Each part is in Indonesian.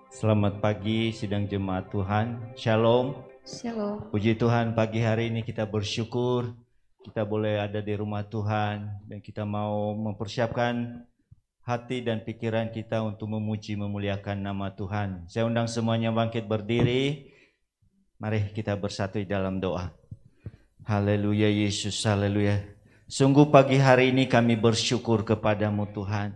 Selamat pagi sidang jemaat Tuhan. Shalom. Shalom. Puji Tuhan, pagi hari ini kita bersyukur kita boleh ada di rumah Tuhan dan kita mau mempersiapkan hati dan pikiran kita untuk memuji memuliakan nama Tuhan. Saya undang semuanya bangkit berdiri. Mari kita bersatu di dalam doa. Haleluya Yesus, haleluya. Sungguh pagi hari ini kami bersyukur kepadamu Tuhan.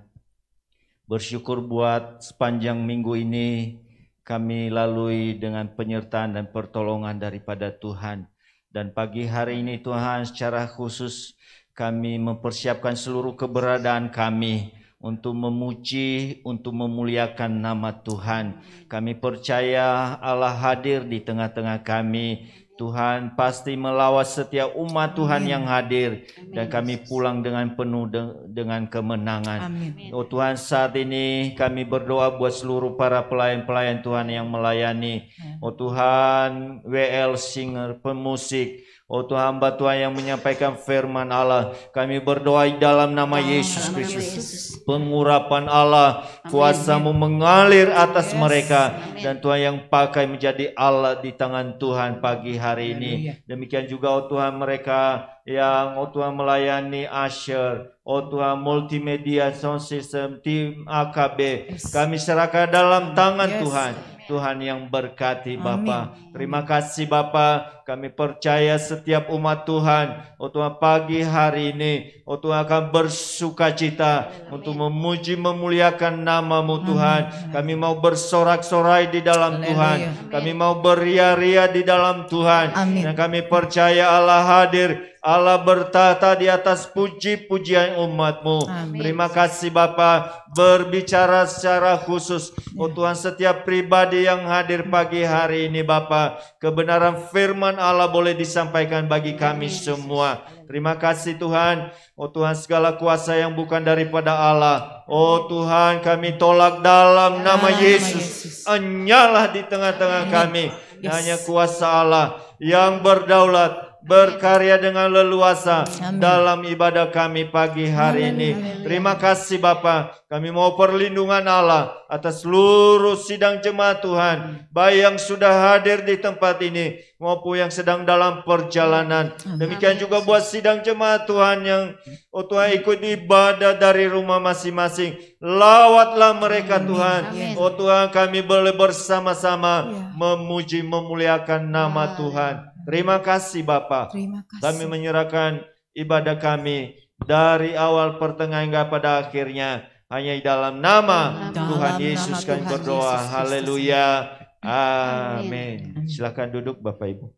Bersyukur buat sepanjang minggu ini kami lalui dengan penyertaan dan pertolongan daripada Tuhan. Dan pagi hari ini Tuhan secara khusus kami mempersiapkan seluruh keberadaan kami untuk memuji, untuk memuliakan nama Tuhan. Kami percaya Allah hadir di tengah-tengah kami. Tuhan pasti melawat setiap umat Tuhan yang hadir dan kami pulang dengan penuh dengan kemenangan. Oh Tuhan, saat ini kami berdoa buat seluruh para pelayan-pelayan Tuhan yang melayani. Oh Tuhan, WL singer, pemusik. Oh Tuhan, hamba Tuhan yang menyampaikan firman Allah. Kami berdoa dalam nama Yesus Kristus. Pengurapan Allah, kuasa-Mu mengalir atas mereka. Dan Tuhan yang pakai menjadi Allah di tangan Tuhan pagi hari ini. Demikian juga oh Tuhan mereka yang oh Tuhan melayani Asher, oh Tuhan multimedia sound system, tim AKB. Kami serahkan dalam tangan Tuhan. Tuhan yang berkati Bapa. Terima kasih Bapa. Kami percaya setiap umat Tuhan, oh Tuhan pagi hari ini, oh Tuhan akan bersukacita untuk memuji memuliakan nama-Mu Tuhan. Kami mau bersorak-sorai di dalam Tuhan. Kami mau beria-ria di dalam Tuhan. Dan kami percaya Allah hadir. Allah bertata di atas puji-pujian umat-Mu. Terima kasih Bapa. Berbicara secara khusus, oh Tuhan setiap pribadi yang hadir pagi hari ini Bapa. Kebenaran firman Allah boleh disampaikan bagi kami semua. Terima kasih Tuhan. Oh Tuhan segala kuasa yang bukan daripada Allah. Oh Tuhan kami tolak dalam nama Yesus. Nyala di tengah-tengah kami. Hanya kuasa Allah yang berdaulat. Berkarya dengan leluasa dalam ibadah kami pagi hari ini. Terima kasih Bapa. Kami mau perlindungan Allah atas seluruh sidang jemaat Tuhan, baik yang sudah hadir di tempat ini maupun yang sedang dalam perjalanan. Demikian juga buat sidang jemaat Tuhan yang oh Tuhan ikut ibadah dari rumah masing-masing. Lawatlah mereka Tuhan. Oh Tuhan kami boleh bersama-sama memuji memuliakan nama Tuhan. Terima kasih Bapa. Kami menyerahkan ibadah kami dari awal pertengahan hingga pada akhirnya hanya di dalam nama Tuhan Yesus kami berdoa. Haleluya. Amin. Silakan duduk Bapak Ibu.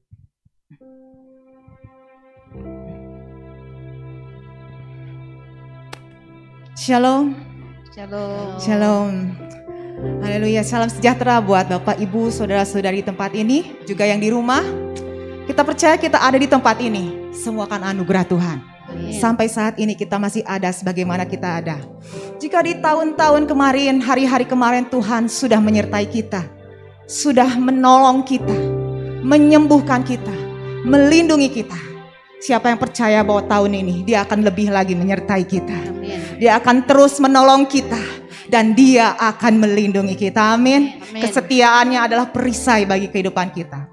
Shalom. Shalom. Shalom. Haleluya. Salam sejahtera buat Bapak Ibu, saudara-saudari di tempat ini, juga yang di rumah. Kita percaya kita ada di tempat ini, semua kan anugerah Tuhan. Sampai saat ini kita masih ada sebagaimana kita ada. Jika di tahun-tahun kemarin, hari-hari kemarin Tuhan sudah menyertai kita, sudah menolong kita, menyembuhkan kita, melindungi kita. Siapa yang percaya bahwa tahun ini Dia akan lebih lagi menyertai kita. Dia akan terus menolong kita dan Dia akan melindungi kita. Amin. Kesetiaannya adalah perisai bagi kehidupan kita.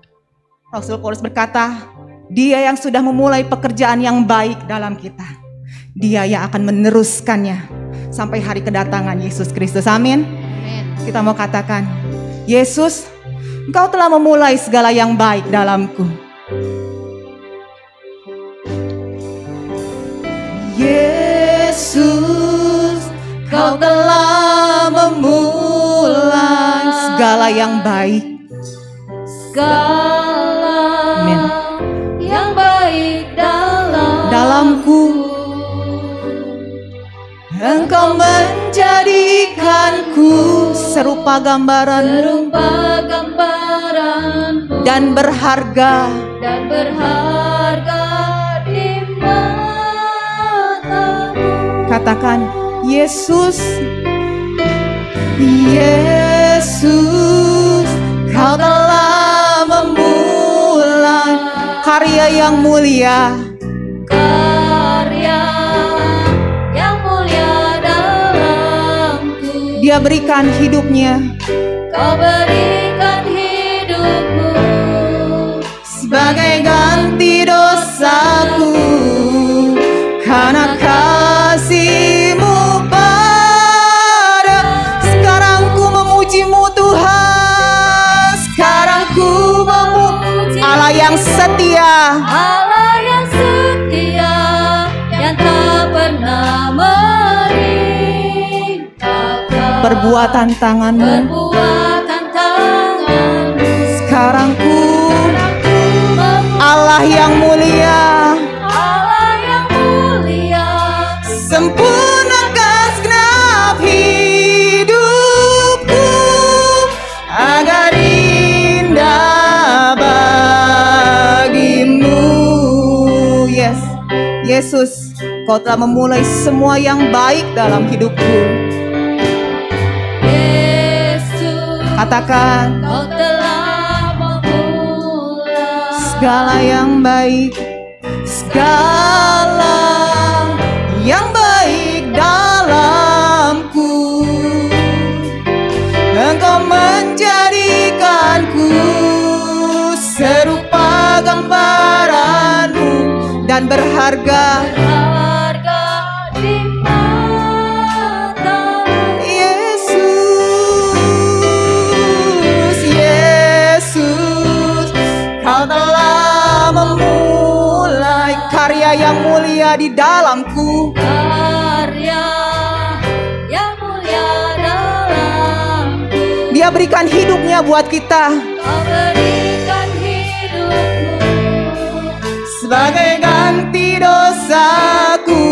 Rasul Paulus berkata, Dia yang sudah memulai pekerjaan yang baik dalam kita, Dia yang akan meneruskannya sampai hari kedatangan Yesus Kristus. Amin. Kita mau katakan, Yesus, Engkau telah memulai segala yang baik dalamku. Yesus, Kau telah memulai segala yang baik. Segala yang baik dalamku. Engkau menjadikanku serupa gambaran dan berharga di matamu. Katakan, Yesus, Yesus, Kau telah memulai karya yang mulia. Dia berikan hidupnya Kau berikan hidupmu sebagai ganti dosaku, karena kasih-Mu pada. Sekarang ku memuji-Mu Tuhan, sekarang ku memuji Allah yang setia, Allah yang setia, yang tak pernah meninggalkan perbuatan tangan-Mu. perbuatan tangan-Mu. Sekarang ku Memuji Allah yang mulia, Allah yang mulia, sempurnakan segenap hidupku agar indah bagi-Mu. Yes, Yesus, Kau telah memulai semua yang baik dalam hidupku. Yesus, Katakan Kau telah memulai segala yang baik, segala yang baik dalamku. Engkau menjadikanku serupa gambaran-Mu dan berharga. harga di mata. Yesus, Yesus, Kau telah memulai karya yang mulia di dalamku. Karya yang mulia dalamku. Dia berikan hidupnya buat kita Kau berikan hidupmu sebagai ganti dosaku,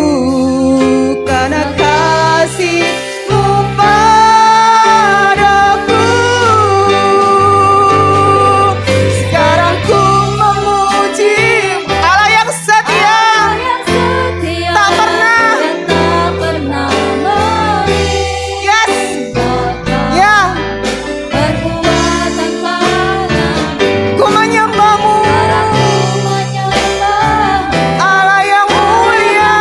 karena kasih-Mu padaku. Sekarang ku memuji Allah yang setia, Allah yang setia, tak pernah. yang tak pernah Yes, meninggalkan ya, perbuatan tangan-Mu. ku menyembah-Mu Sekarang ku menyembah Allah yang mulia,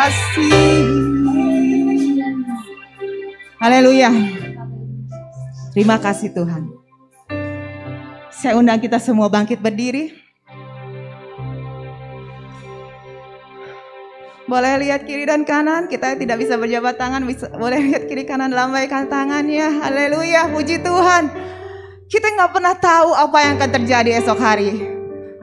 kasih. Haleluya. Terima kasih Tuhan. Saya undang kita semua bangkit berdiri. Boleh lihat kiri dan kanan, kita tidak bisa berjabat tangan, boleh lihat kiri kanan, lambaikan tangannya. Haleluya, puji Tuhan. Kita nggak pernah tahu apa yang akan terjadi esok hari.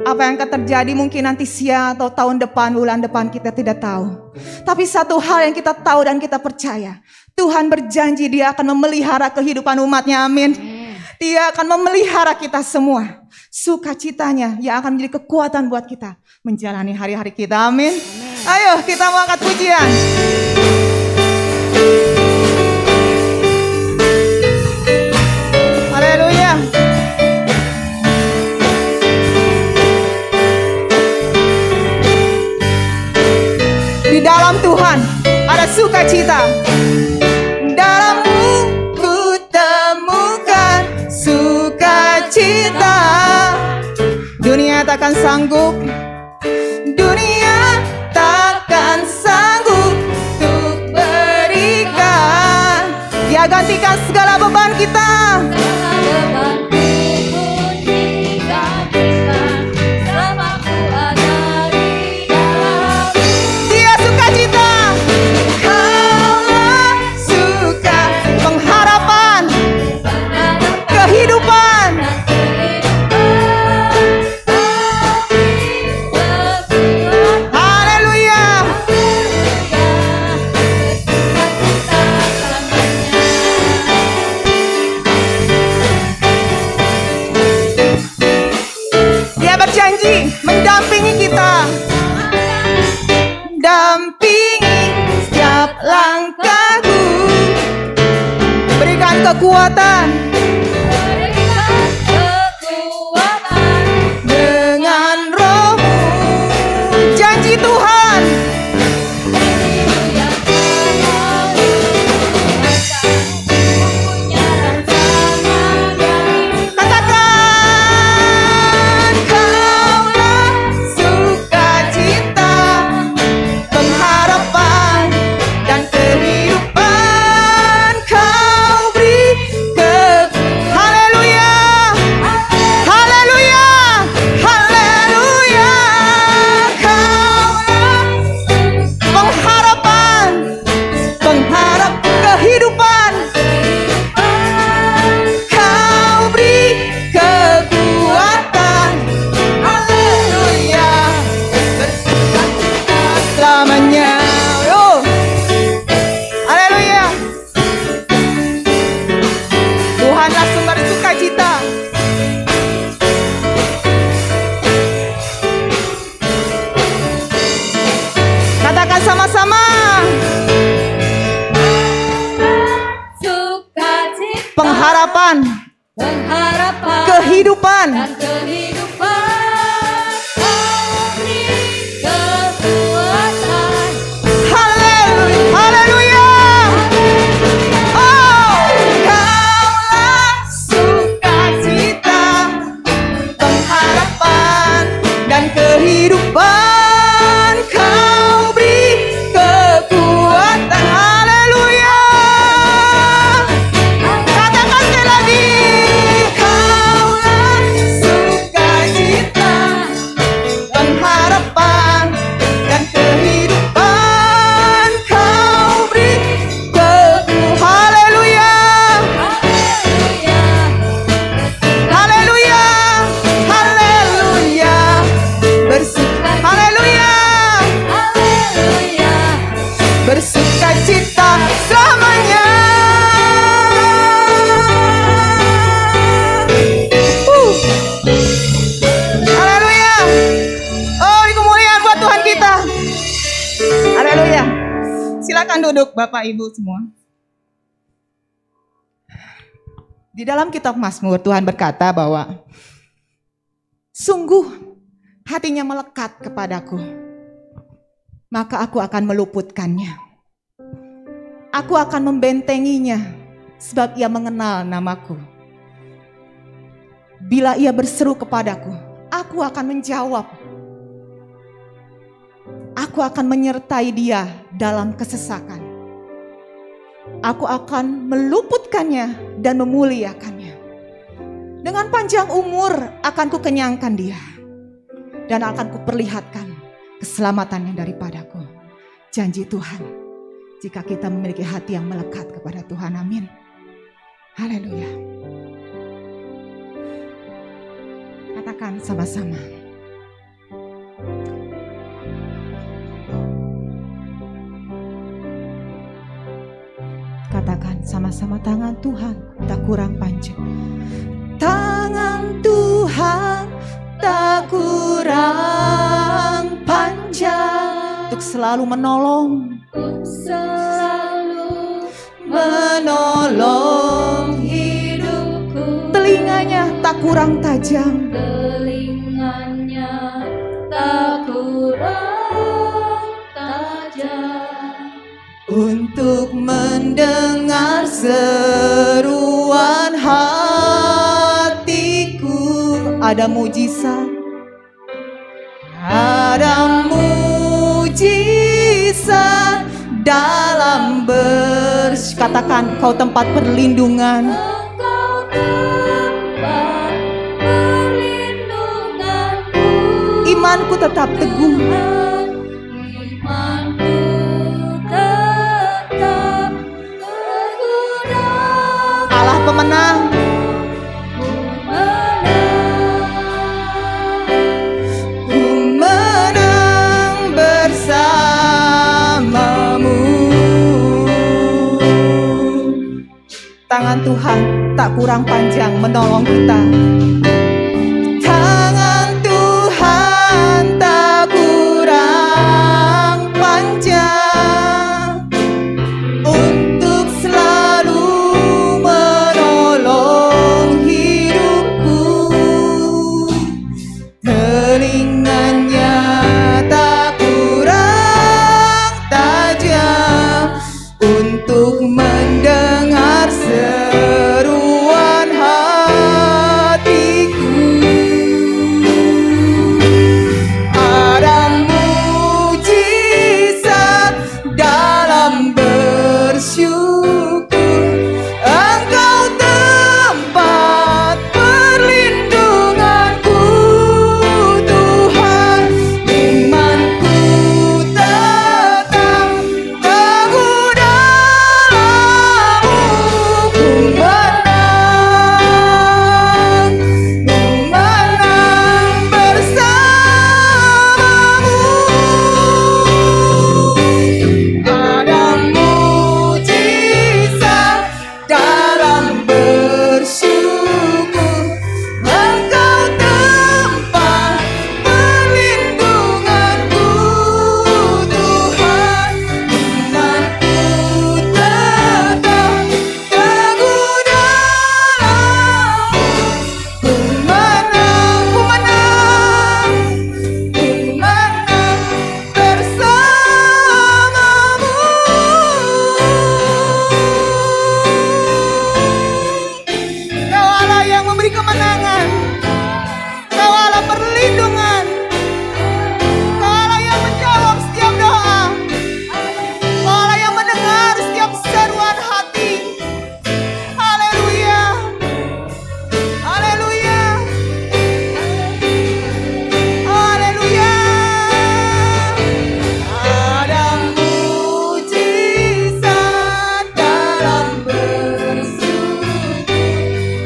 Apa yang akan terjadi mungkin nanti siang atau tahun depan, bulan depan, kita tidak tahu. Tapi satu hal yang kita tahu dan kita percaya, Tuhan berjanji Dia akan memelihara kehidupan umatnya, amin. Dia akan memelihara kita semua. Sukacitanya yang akan menjadi kekuatan buat kita menjalani hari-hari kita, amin. Ayo kita mau angkat pujian. Haleluya. Di dalam Tuhan ada sukacita. Dalammu ku temukan sukacita. Dunia takkan sanggup, dunia takkan sanggup untuk berikan. Dia gantikan segala beban kita. Dia sukacita. Kaulah suka pengharapan, kehidupan. Berjanji mendampingi kita, dampingi setiap langkahku, berikan kekuatan, dengan Roh-Mu. Janji Tuhan. Sama-sama. Sukacita, pengharapan, kehidupan, dan kehidupan. Kekuatan. Haleluya, haleluya. Oh, Kaulah sukacita, pengharapan, dan kehidupan. Bersukacita selamanya. Haleluya. Oh, ini kemuliaan buat Tuhan kita. Haleluya. Silakan duduk Bapak Ibu semua. Di dalam kitab Mazmur Tuhan berkata bahwa sungguh hatinya melekat kepadaku, maka aku akan meluputkannya. Aku akan membentenginya, sebab ia mengenal namaku. Bila ia berseru kepadaku, aku akan menjawab. Aku akan menyertai dia dalam kesesakan. Aku akan meluputkannya dan memuliakannya. Dengan panjang umur akan kukenyangkan dia. Dan akan kuperlihatkan keselamatannya daripadaku. Janji Tuhan, jika kita memiliki hati yang melekat kepada Tuhan. Amin. Haleluya. Katakan sama-sama. Katakan sama-sama, tangan Tuhan tak kurang panjang. Tangan Tuhan tak kurang panjang untuk selalu menolong, menolong hidupku. Telinganya tak kurang tajam, telinganya tak kurang tajam untuk mendengar seruan hatiku. Ada mujizat, ada mujizat dalam katakan kau tempat perlindungan. Engkau tempat perlindunganku. Imanku tetap teguh. Imanku tetap teguh. Allah pemenang. Ku menang bersamamu. Tangan Tuhan tak kurang panjang menolong kita. Tangan Tuhan tak kurang panjang untuk selalu menolong hidupku. Telinganya tak kurang tajam untuk mendengar seruan hatiku. Ada mujizat dalam bersyukur. Engkau tempat perlindunganku, Tuhan. Imanku tetap teguh dalam-Mu. Ku menang bersamamu. Ada mujizat dalam bersyukur. Engkau tempat perlindunganku, Tuhan. Imanku tetap teguh dalam-Mu. Ku menang bersamamu. Kau Allah yang memberi kemenangan, Kau Allah perlindungan, Kau Allah yang menjawab setiap doa, Kau Allah yang mendengar setiap seruan hati. Haleluya, haleluya, haleluya. Ada mujizat dalam bersyukur.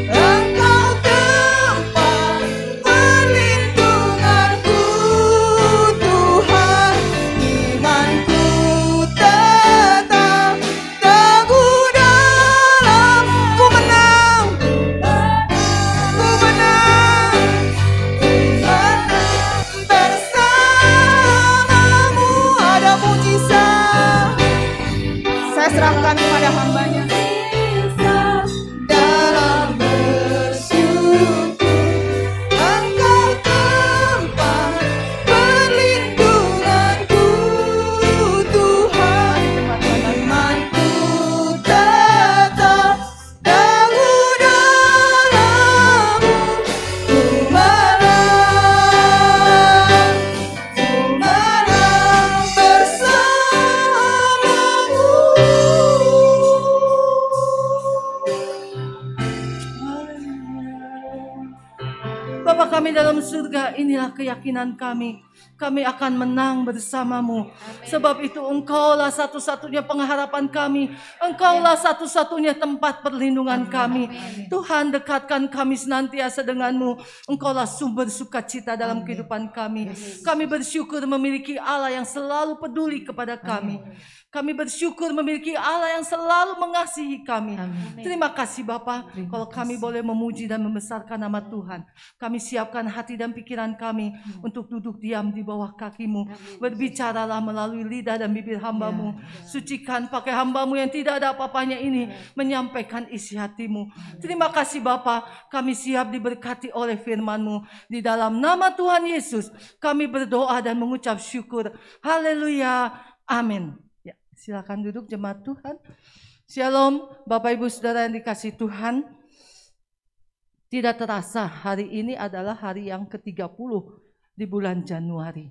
Engkau tempat perlindunganku, Tuhan. Imanku tetap teguh dalam. Ku menang bersamamu. Ada mujizat, saya serahkan kepada hamba-Nya. Dalam bersyukur, Engkau tempat perlindunganku, Tuhan. Imanku tetap teguh dalam-Mu. Ku menang bersamamu. kami dalam surga, inilah keyakinan kami. Kami akan menang bersamamu. Sebab itu Engkaulah satu-satunya pengharapan kami. Engkaulah satu-satunya tempat perlindungan kami. Tuhan, dekatkan kami senantiasa denganmu. Engkaulah sumber sukacita dalam kehidupan kami. Kami bersyukur memiliki Allah yang selalu peduli kepada kami. Kami bersyukur memiliki Allah yang selalu mengasihi kami. Terima kasih Bapa, kalau kami boleh memuji dan membesarkan nama Tuhan. Kami siapkan hati dan pikiran kami untuk duduk diam di bawah kaki-Mu. Berbicaralah melalui lidah dan bibir hamba-Mu. Sucikan pakai hamba-Mu yang tidak ada apa-apanya ini, menyampaikan isi hati-Mu. Terima kasih Bapa, kami siap diberkati oleh firman-Mu. Di dalam nama Tuhan Yesus, kami berdoa dan mengucap syukur. Haleluya. Amin. Silakan duduk jemaat Tuhan. Shalom Bapak Ibu Saudara yang dikasihi Tuhan. Tidak terasa hari ini adalah hari yang ke-30 di bulan Januari.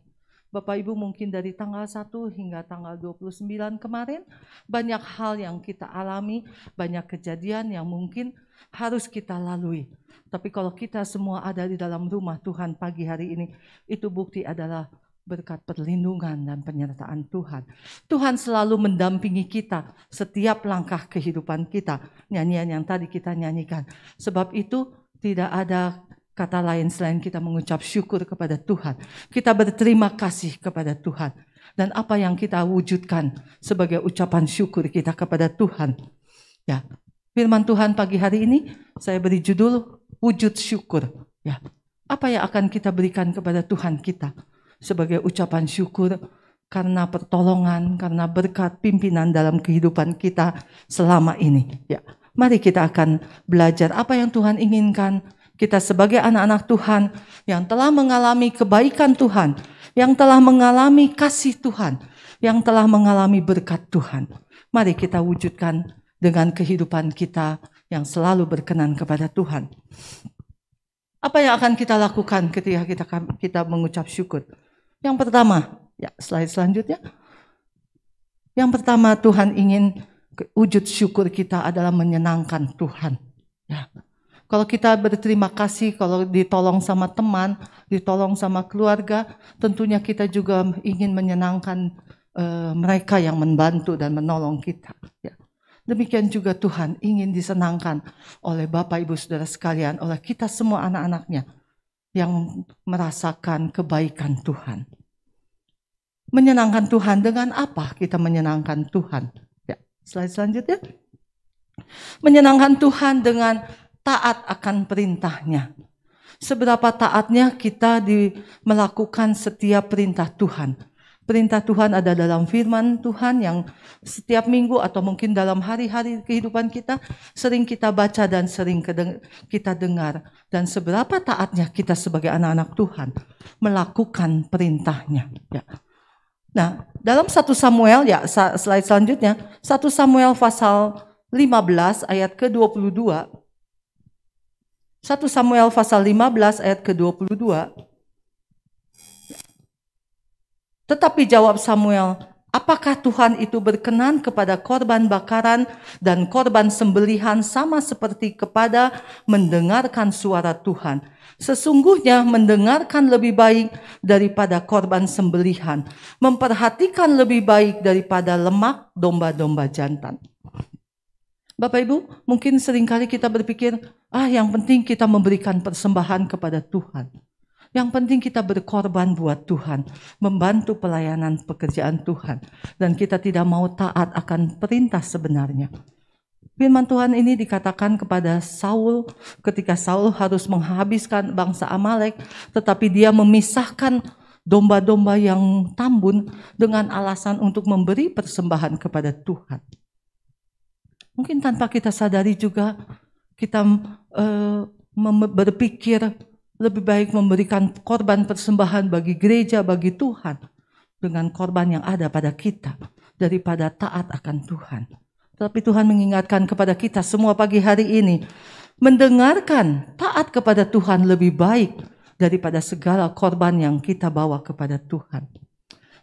Bapak Ibu mungkin dari tanggal 1 hingga tanggal 29 kemarin banyak hal yang kita alami, banyak kejadian yang mungkin harus kita lalui. Tapi kalau kita semua ada di dalam rumah Tuhan pagi hari ini, itu bukti adalah berkat perlindungan dan penyertaan Tuhan. Tuhan selalu mendampingi kita setiap langkah kehidupan kita. Nyanyian yang tadi kita nyanyikan. Sebab itu tidak ada kata lain selain kita mengucap syukur kepada Tuhan. Kita berterima kasih kepada Tuhan. Dan apa yang kita wujudkan sebagai ucapan syukur kita kepada Tuhan. Ya, firman Tuhan pagi hari ini saya beri judul wujud syukur. Ya, apa yang akan kita berikan kepada Tuhan kita sebagai ucapan syukur karena pertolongan, karena berkat pimpinan dalam kehidupan kita selama ini. Ya, mari kita akan belajar apa yang Tuhan inginkan. Kita sebagai anak-anak Tuhan yang telah mengalami kebaikan Tuhan, yang telah mengalami kasih Tuhan, yang telah mengalami berkat Tuhan. Mari kita wujudkan dengan kehidupan kita yang selalu berkenan kepada Tuhan. Apa yang akan kita lakukan ketika kita mengucap syukur? Yang pertama, ya slide selanjutnya. Yang pertama Tuhan ingin wujud syukur kita adalah menyenangkan Tuhan. Ya. Kalau kita berterima kasih, kalau ditolong sama teman, ditolong sama keluarga, tentunya kita juga ingin menyenangkan mereka yang membantu dan menolong kita. Ya. Demikian juga Tuhan ingin disenangkan oleh Bapak Ibu Saudara sekalian, oleh kita semua anak-anaknya yang merasakan kebaikan Tuhan. Menyenangkan Tuhan dengan apa kita menyenangkan Tuhan? Ya, slide selanjutnya. Menyenangkan Tuhan dengan taat akan perintahnya. Seberapa taatnya kita melakukan setiap perintah Tuhan. Perintah Tuhan ada dalam firman Tuhan yang setiap minggu atau mungkin dalam hari-hari kehidupan kita sering kita baca dan sering kita dengar. Dan seberapa taatnya kita sebagai anak-anak Tuhan melakukan perintahnya. Ya. Nah, dalam 1 Samuel, ya slide selanjutnya, 1 Samuel pasal 15 ayat ke-22. 1 Samuel pasal 15 ayat ke-22. Tetapi jawab Samuel, apakah Tuhan itu berkenan kepada korban bakaran dan korban sembelihan sama seperti kepada mendengarkan suara Tuhan? Sesungguhnya mendengarkan lebih baik daripada korban sembelihan, memperhatikan lebih baik daripada lemak domba-domba jantan. Bapak Ibu, mungkin seringkali kita berpikir, yang penting kita memberikan persembahan kepada Tuhan. Yang penting kita berkorban buat Tuhan, membantu pelayanan pekerjaan Tuhan. Dan kita tidak mau taat akan perintah sebenarnya. Firman Tuhan ini dikatakan kepada Saul ketika Saul harus menghabiskan bangsa Amalek, tetapi dia memisahkan domba-domba yang tambun dengan alasan untuk memberi persembahan kepada Tuhan. Mungkin tanpa kita sadari juga kita berpikir lebih baik memberikan korban persembahan bagi gereja, bagi Tuhan dengan korban yang ada pada kita daripada taat akan Tuhan. Tapi Tuhan mengingatkan kepada kita semua pagi hari ini, mendengarkan taat kepada Tuhan lebih baik daripada segala korban yang kita bawa kepada Tuhan.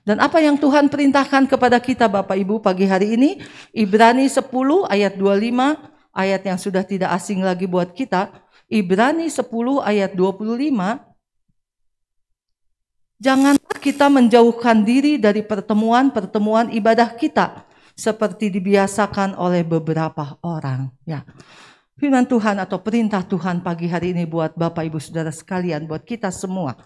Dan apa yang Tuhan perintahkan kepada kita Bapak Ibu pagi hari ini, Ibrani 10 ayat 25, ayat yang sudah tidak asing lagi buat kita. Ibrani 10 ayat 25, Janganlah kita menjauhkan diri dari pertemuan-pertemuan ibadah kita seperti dibiasakan oleh beberapa orang. Ya. Firman Tuhan atau perintah Tuhan pagi hari ini buat Bapak Ibu Saudara sekalian, buat kita semua.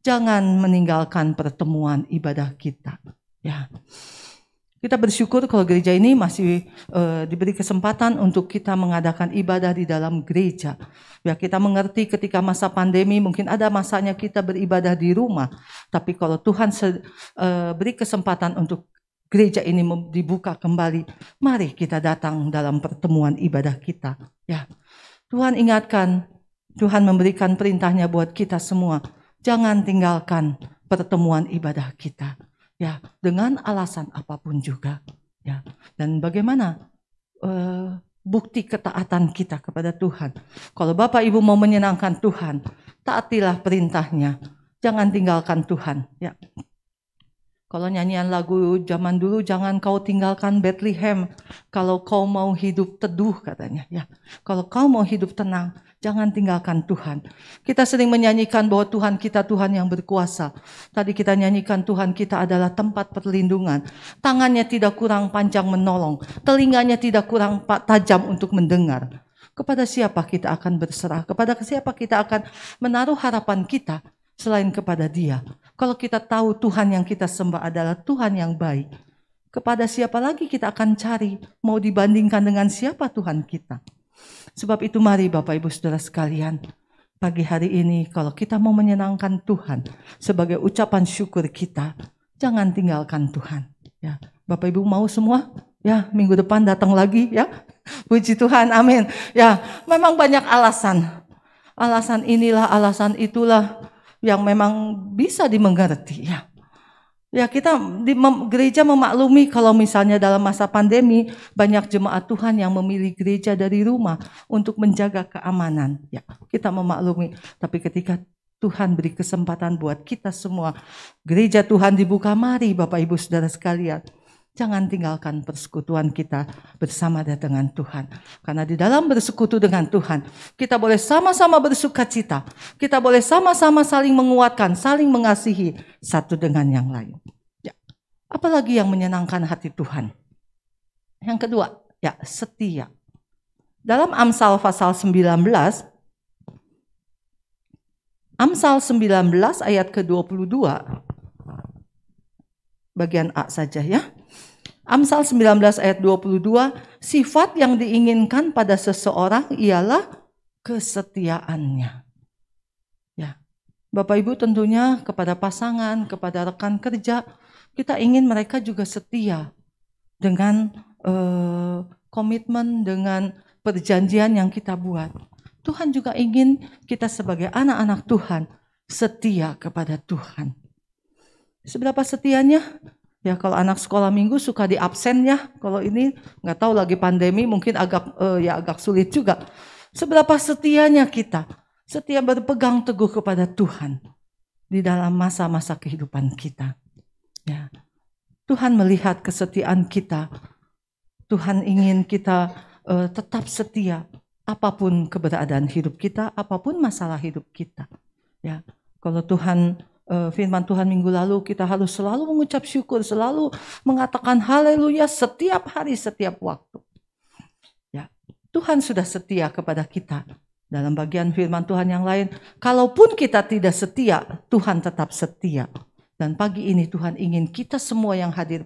Jangan meninggalkan pertemuan ibadah kita. Ya. Kita bersyukur kalau gereja ini masih diberi kesempatan untuk kita mengadakan ibadah di dalam gereja. Ya, kita mengerti ketika masa pandemi mungkin ada masanya kita beribadah di rumah. Tapi kalau Tuhan beri kesempatan untuk gereja ini dibuka kembali, mari kita datang dalam pertemuan ibadah kita. Ya, Tuhan ingatkan, Tuhan memberikan perintahnya buat kita semua. Jangan tinggalkan pertemuan ibadah kita. Ya, dengan alasan apapun juga. Ya, dan bagaimana bukti ketaatan kita kepada Tuhan? Kalau Bapak Ibu mau menyenangkan Tuhan, taatilah perintahnya. Jangan tinggalkan Tuhan. Ya. Kalau nyanyian lagu zaman dulu, jangan kau tinggalkan Bethlehem. Kalau kau mau hidup teduh katanya. Ya, kalau kau mau hidup tenang, jangan tinggalkan Tuhan. Kita sering menyanyikan bahwa Tuhan kita Tuhan yang berkuasa. Tadi kita nyanyikan Tuhan kita adalah tempat perlindungan. Tangannya tidak kurang panjang menolong. Telinganya tidak kurang tajam untuk mendengar. Kepada siapa kita akan berserah? Kepada siapa kita akan menaruh harapan kita selain kepada Dia? Kalau kita tahu Tuhan yang kita sembah adalah Tuhan yang baik, kepada siapa lagi kita akan cari? Mau dibandingkan dengan siapa Tuhan kita? Sebab itu mari Bapak Ibu Saudara sekalian, pagi hari ini kalau kita mau menyenangkan Tuhan sebagai ucapan syukur kita, jangan tinggalkan Tuhan. Ya, Bapak Ibu mau semua? Ya, minggu depan datang lagi ya. Puji Tuhan, amin. Ya, memang banyak alasan. Alasan inilah, alasan itulah yang memang bisa dimengerti ya. Ya, kita di gereja memaklumi kalau misalnya dalam masa pandemi banyak jemaat Tuhan yang memilih gereja dari rumah untuk menjaga keamanan. Ya, kita memaklumi. Tapi ketika Tuhan beri kesempatan buat kita semua, gereja Tuhan dibuka, mari Bapak Ibu Saudara sekalian, jangan tinggalkan persekutuan kita bersama dengan Tuhan. Karena di dalam bersekutu dengan Tuhan, kita boleh sama-sama bersuka cita. Kita boleh sama-sama saling menguatkan, saling mengasihi satu dengan yang lain. Ya. Apalagi yang menyenangkan hati Tuhan? Yang kedua, ya, setia. Dalam Amsal pasal 19, Amsal 19 ayat ke-22, bagian A saja ya. Amsal 19 ayat 22, sifat yang diinginkan pada seseorang ialah kesetiaannya. Ya. Bapak Ibu tentunya kepada pasangan, kepada rekan kerja, kita ingin mereka juga setia dengan komitmen, dengan perjanjian yang kita buat. Tuhan juga ingin kita sebagai anak-anak Tuhan setia kepada Tuhan. Seberapa setianya? Ya, kalau anak sekolah minggu suka di absen ya. Kalau ini nggak tahu lagi pandemi mungkin agak sulit juga. Seberapa setianya kita? Setia berpegang teguh kepada Tuhan di dalam masa-masa kehidupan kita. Ya. Tuhan melihat kesetiaan kita. Tuhan ingin kita tetap setia apapun keberadaan hidup kita, apapun masalah hidup kita. Ya. Kalau Tuhan firman Tuhan minggu lalu, kita harus selalu mengucap syukur, selalu mengatakan haleluya setiap hari, setiap waktu. Ya, Tuhan sudah setia kepada kita. Dalam bagian firman Tuhan yang lain, kalaupun kita tidak setia, Tuhan tetap setia. Dan pagi ini Tuhan ingin kita semua yang hadir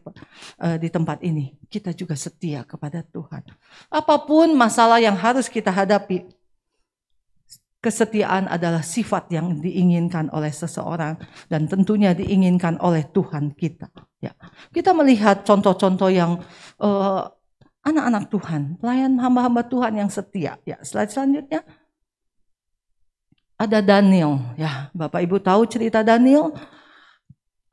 di tempat ini, kita juga setia kepada Tuhan. Apapun masalah yang harus kita hadapi, kesetiaan adalah sifat yang diinginkan oleh seseorang dan tentunya diinginkan oleh Tuhan kita. Ya, kita melihat contoh-contoh yang anak-anak Tuhan, pelayan hamba-hamba Tuhan yang setia. Ya, slide selanjutnya ada Daniel. Ya, Bapak Ibu tahu cerita Daniel.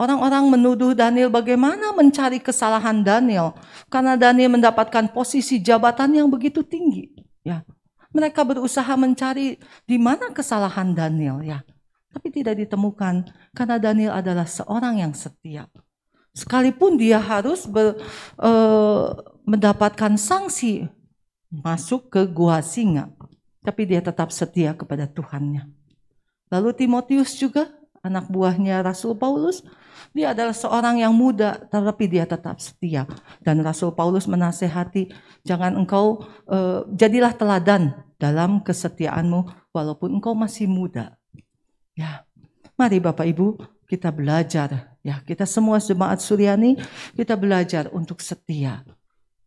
Orang-orang menuduh Daniel bagaimana mencari kesalahan Daniel karena Daniel mendapatkan posisi jabatan yang begitu tinggi. Ya. Mereka berusaha mencari di mana kesalahan Daniel ya. Tapi tidak ditemukan karena Daniel adalah seorang yang setia. Sekalipun dia harus mendapatkan sanksi masuk ke gua singa. Tapi dia tetap setia kepada Tuhannya. Lalu Timotius juga anak buahnya Rasul Paulus, dia adalah seorang yang muda, tetapi dia tetap setia. Dan Rasul Paulus menasehati, jangan engkau jadilah teladan dalam kesetiaanmu walaupun engkau masih muda. Ya, mari Bapak Ibu kita belajar. Ya, kita semua jemaat Suryani kita belajar untuk setia.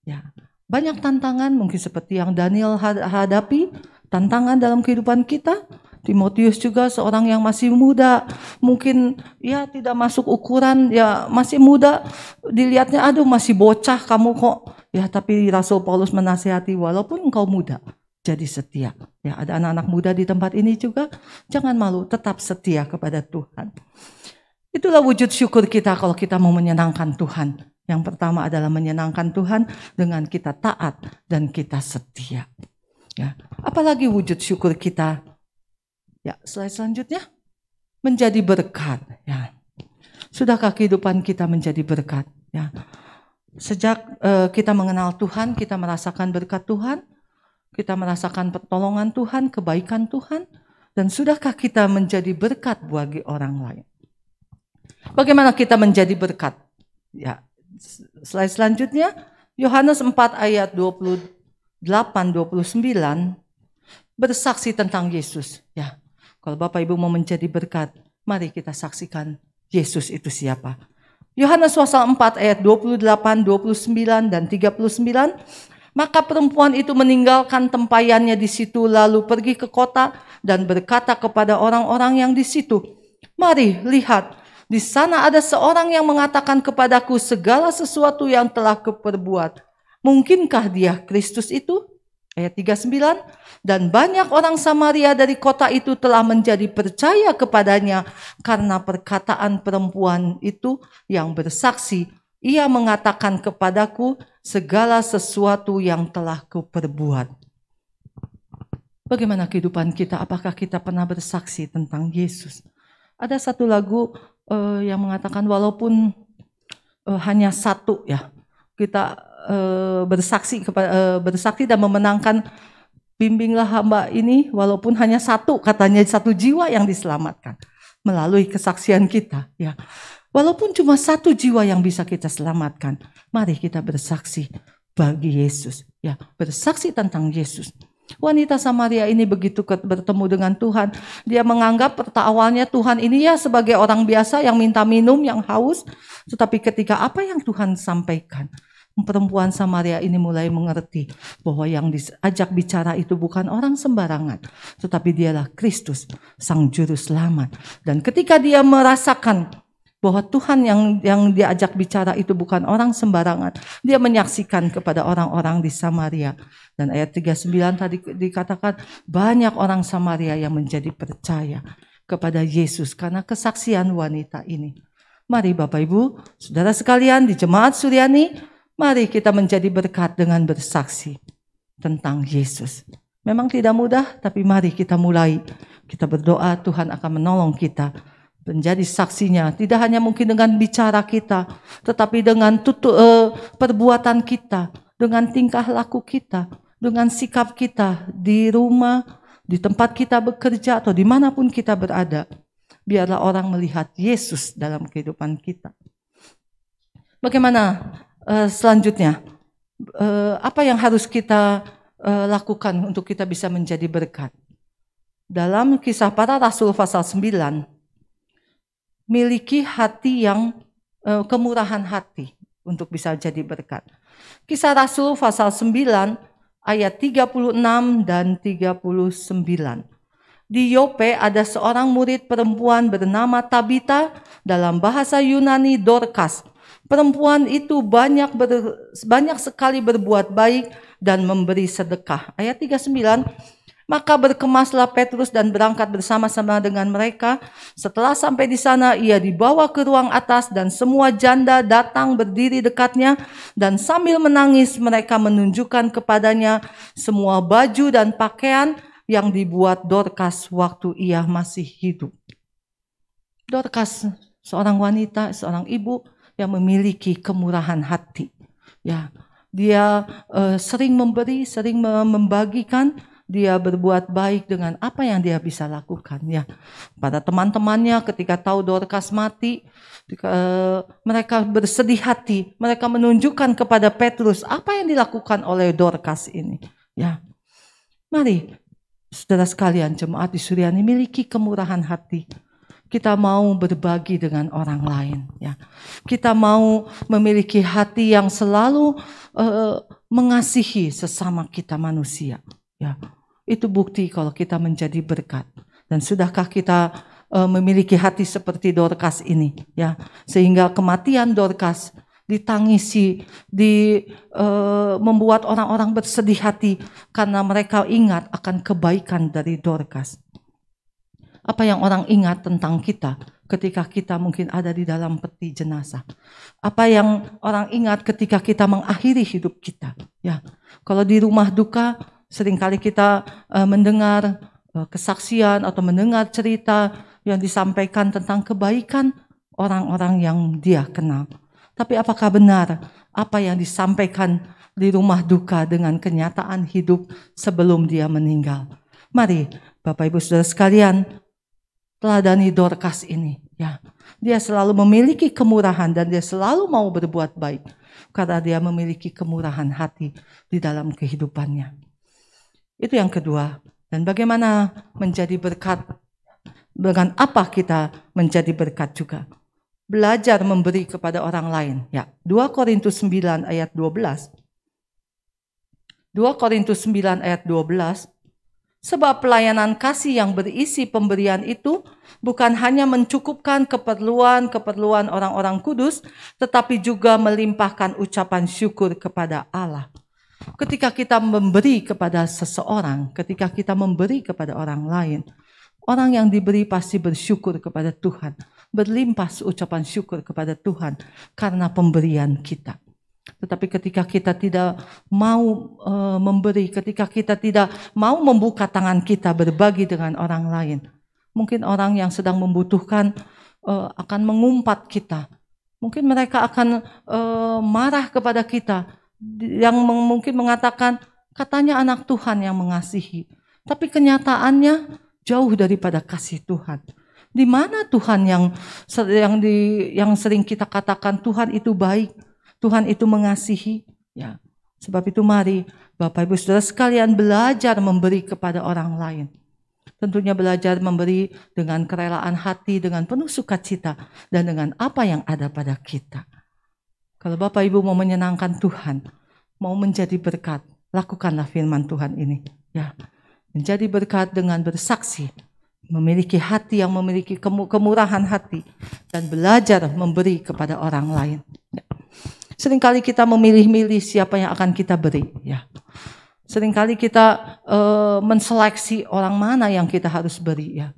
Ya, banyak tantangan mungkin seperti yang Daniel hadapi, tantangan dalam kehidupan kita. Timotius juga seorang yang masih muda, mungkin ya tidak masuk ukuran, ya masih muda, dilihatnya aduh masih bocah kamu kok. Ya, tapi Rasul Paulus menasihati walaupun engkau muda, jadi setia. Ya, ada anak-anak muda di tempat ini juga, jangan malu, tetap setia kepada Tuhan. Itulah wujud syukur kita kalau kita mau menyenangkan Tuhan. Yang pertama adalah menyenangkan Tuhan dengan kita taat dan kita setia. Ya, apalagi wujud syukur kita? Ya, slide selanjutnya, menjadi berkat. Ya, sudahkah kehidupan kita menjadi berkat? Ya, sejak kita mengenal Tuhan, kita merasakan berkat Tuhan, kita merasakan pertolongan Tuhan, kebaikan Tuhan, dan sudahkah kita menjadi berkat bagi orang lain? Bagaimana kita menjadi berkat? Ya, slide selanjutnya, Yohanes 4 ayat 28-29 bersaksi tentang Yesus. Ya. Kalau Bapak Ibu mau menjadi berkat, mari kita saksikan Yesus itu siapa. Yohanes pasal 4 ayat 28, 29 dan 39. Maka perempuan itu meninggalkan tempayannya di situ lalu pergi ke kota dan berkata kepada orang-orang yang di situ, "Mari lihat, di sana ada seorang yang mengatakan kepadaku segala sesuatu yang telah kuperbuat. Mungkinkah dia Kristus itu?" Ayat 39, dan banyak orang Samaria dari kota itu telah menjadi percaya kepadanya karena perkataan perempuan itu yang bersaksi, "Ia mengatakan kepadaku segala sesuatu yang telah kuperbuat." Bagaimana kehidupan kita? Apakah kita pernah bersaksi tentang Yesus? Ada satu lagu yang mengatakan walaupun hanya satu, ya, kita bersaksi dan memenangkan, bimbinglah hamba ini walaupun hanya satu, katanya satu jiwa yang diselamatkan melalui kesaksian kita. Ya, walaupun cuma satu jiwa yang bisa kita selamatkan, mari kita bersaksi bagi Yesus. Ya, bersaksi tentang Yesus. Wanita Samaria ini begitu bertemu dengan Tuhan, dia menganggap awalnya Tuhan ini ya sebagai orang biasa yang minta minum, yang haus. Tetapi ketika apa yang Tuhan sampaikan, perempuan Samaria ini mulai mengerti bahwa yang diajak bicara itu bukan orang sembarangan, tetapi dialah Kristus, Sang Juru Selamat. Dan ketika dia merasakan bahwa Tuhan yang diajak bicara itu bukan orang sembarangan, dia menyaksikan kepada orang-orang di Samaria. Dan ayat 39 tadi dikatakan banyak orang Samaria yang menjadi percaya kepada Yesus karena kesaksian wanita ini. Mari Bapak Ibu, saudara sekalian di Jemaat Suryani, mari kita menjadi berkat dengan bersaksi tentang Yesus. Memang tidak mudah, tapi mari kita mulai. Kita berdoa Tuhan akan menolong kita menjadi saksinya. Tidak hanya mungkin dengan bicara kita, tetapi dengan perbuatan kita, dengan tingkah laku kita, dengan sikap kita di rumah, di tempat kita bekerja, atau dimanapun kita berada. Biarlah orang melihat Yesus dalam kehidupan kita. Bagaimana selanjutnya? Apa yang harus kita lakukan untuk kita bisa menjadi berkat? Dalam Kisah Para Rasul pasal 9, miliki hati yang kemurahan hati untuk bisa jadi berkat. Kisah Rasul pasal 9 ayat 36 dan 39. Di Yope ada seorang murid perempuan bernama Tabita, dalam bahasa Yunani Dorcas. Perempuan itu banyak sekali berbuat baik dan memberi sedekah. Ayat 39. Maka berkemaslah Petrus dan berangkat bersama-sama dengan mereka. Setelah sampai di sana, ia dibawa ke ruang atas dan semua janda datang berdiri dekatnya. Dan sambil menangis mereka menunjukkan kepadanya semua baju dan pakaian yang dibuat Dorcas waktu ia masih hidup. Dorcas, seorang wanita, seorang ibu yang memiliki kemurahan hati. Ya, dia sering memberi, sering membagikan, dia berbuat baik dengan apa yang dia bisa lakukan ya. Pada teman-temannya ketika tahu Dorcas mati, mereka bersedih hati, mereka menunjukkan kepada Petrus apa yang dilakukan oleh Dorcas ini ya. Mari saudara sekalian, jemaat di Suryani, miliki kemurahan hati. Kita mau berbagi dengan orang lain ya. Kita mau memiliki hati yang selalu mengasihi sesama kita manusia ya. Itu bukti kalau kita menjadi berkat. Dan sudahkah kita memiliki hati seperti Dorcas ini ya, sehingga kematian Dorcas ditangisi, membuat orang-orang bersedih hati karena mereka ingat akan kebaikan dari Dorcas. Apa yang orang ingat tentang kita ketika kita mungkin ada di dalam peti jenazah? Apa yang orang ingat ketika kita mengakhiri hidup kita? Ya, kalau di rumah duka seringkali kita mendengar kesaksian atau mendengar cerita yang disampaikan tentang kebaikan orang-orang yang dia kenal. Tapi apakah benar apa yang disampaikan di rumah duka dengan kenyataan hidup sebelum dia meninggal? Mari Bapak Ibu Saudara sekalian, teladani Dorcas ini ya. Dia selalu memiliki kemurahan dan dia selalu mau berbuat baik karena dia memiliki kemurahan hati di dalam kehidupannya. Itu yang kedua. Dan bagaimana menjadi berkat? Dengan apa kita menjadi berkat juga? Belajar memberi kepada orang lain ya. 2 Korintus 9 ayat 12. 2 Korintus 9 ayat 12. Sebab pelayanan kasih yang berisi pemberian itu bukan hanya mencukupkan keperluan orang-orang kudus, tetapi juga melimpahkan ucapan syukur kepada Allah. Ketika kita memberi kepada seseorang, ketika kita memberi kepada orang lain, orang yang diberi pasti bersyukur kepada Tuhan, berlimpah ucapan syukur kepada Tuhan karena pemberian kita. Tetapi ketika kita tidak mau memberi, ketika kita tidak mau membuka tangan kita berbagi dengan orang lain, mungkin orang yang sedang membutuhkan akan mengumpat kita. Mungkin mereka akan marah kepada kita, yang mungkin mengatakan katanya anak Tuhan yang mengasihi, tapi kenyataannya jauh daripada kasih Tuhan. Di mana Tuhan yang sering kita katakan Tuhan itu baik, Tuhan itu mengasihi ya. Sebab itu mari Bapak Ibu Saudara sekalian belajar memberi kepada orang lain. Tentunya belajar memberi dengan kerelaan hati, dengan penuh sukacita dan dengan apa yang ada pada kita. Kalau Bapak Ibu mau menyenangkan Tuhan, mau menjadi berkat, lakukanlah firman Tuhan ini ya. Menjadi berkat dengan bersaksi, memiliki hati yang memiliki kemurahan hati dan belajar memberi kepada orang lain ya. Seringkali kita memilih-milih siapa yang akan kita beri ya. Seringkali kita menseleksi orang mana yang kita harus beri ya.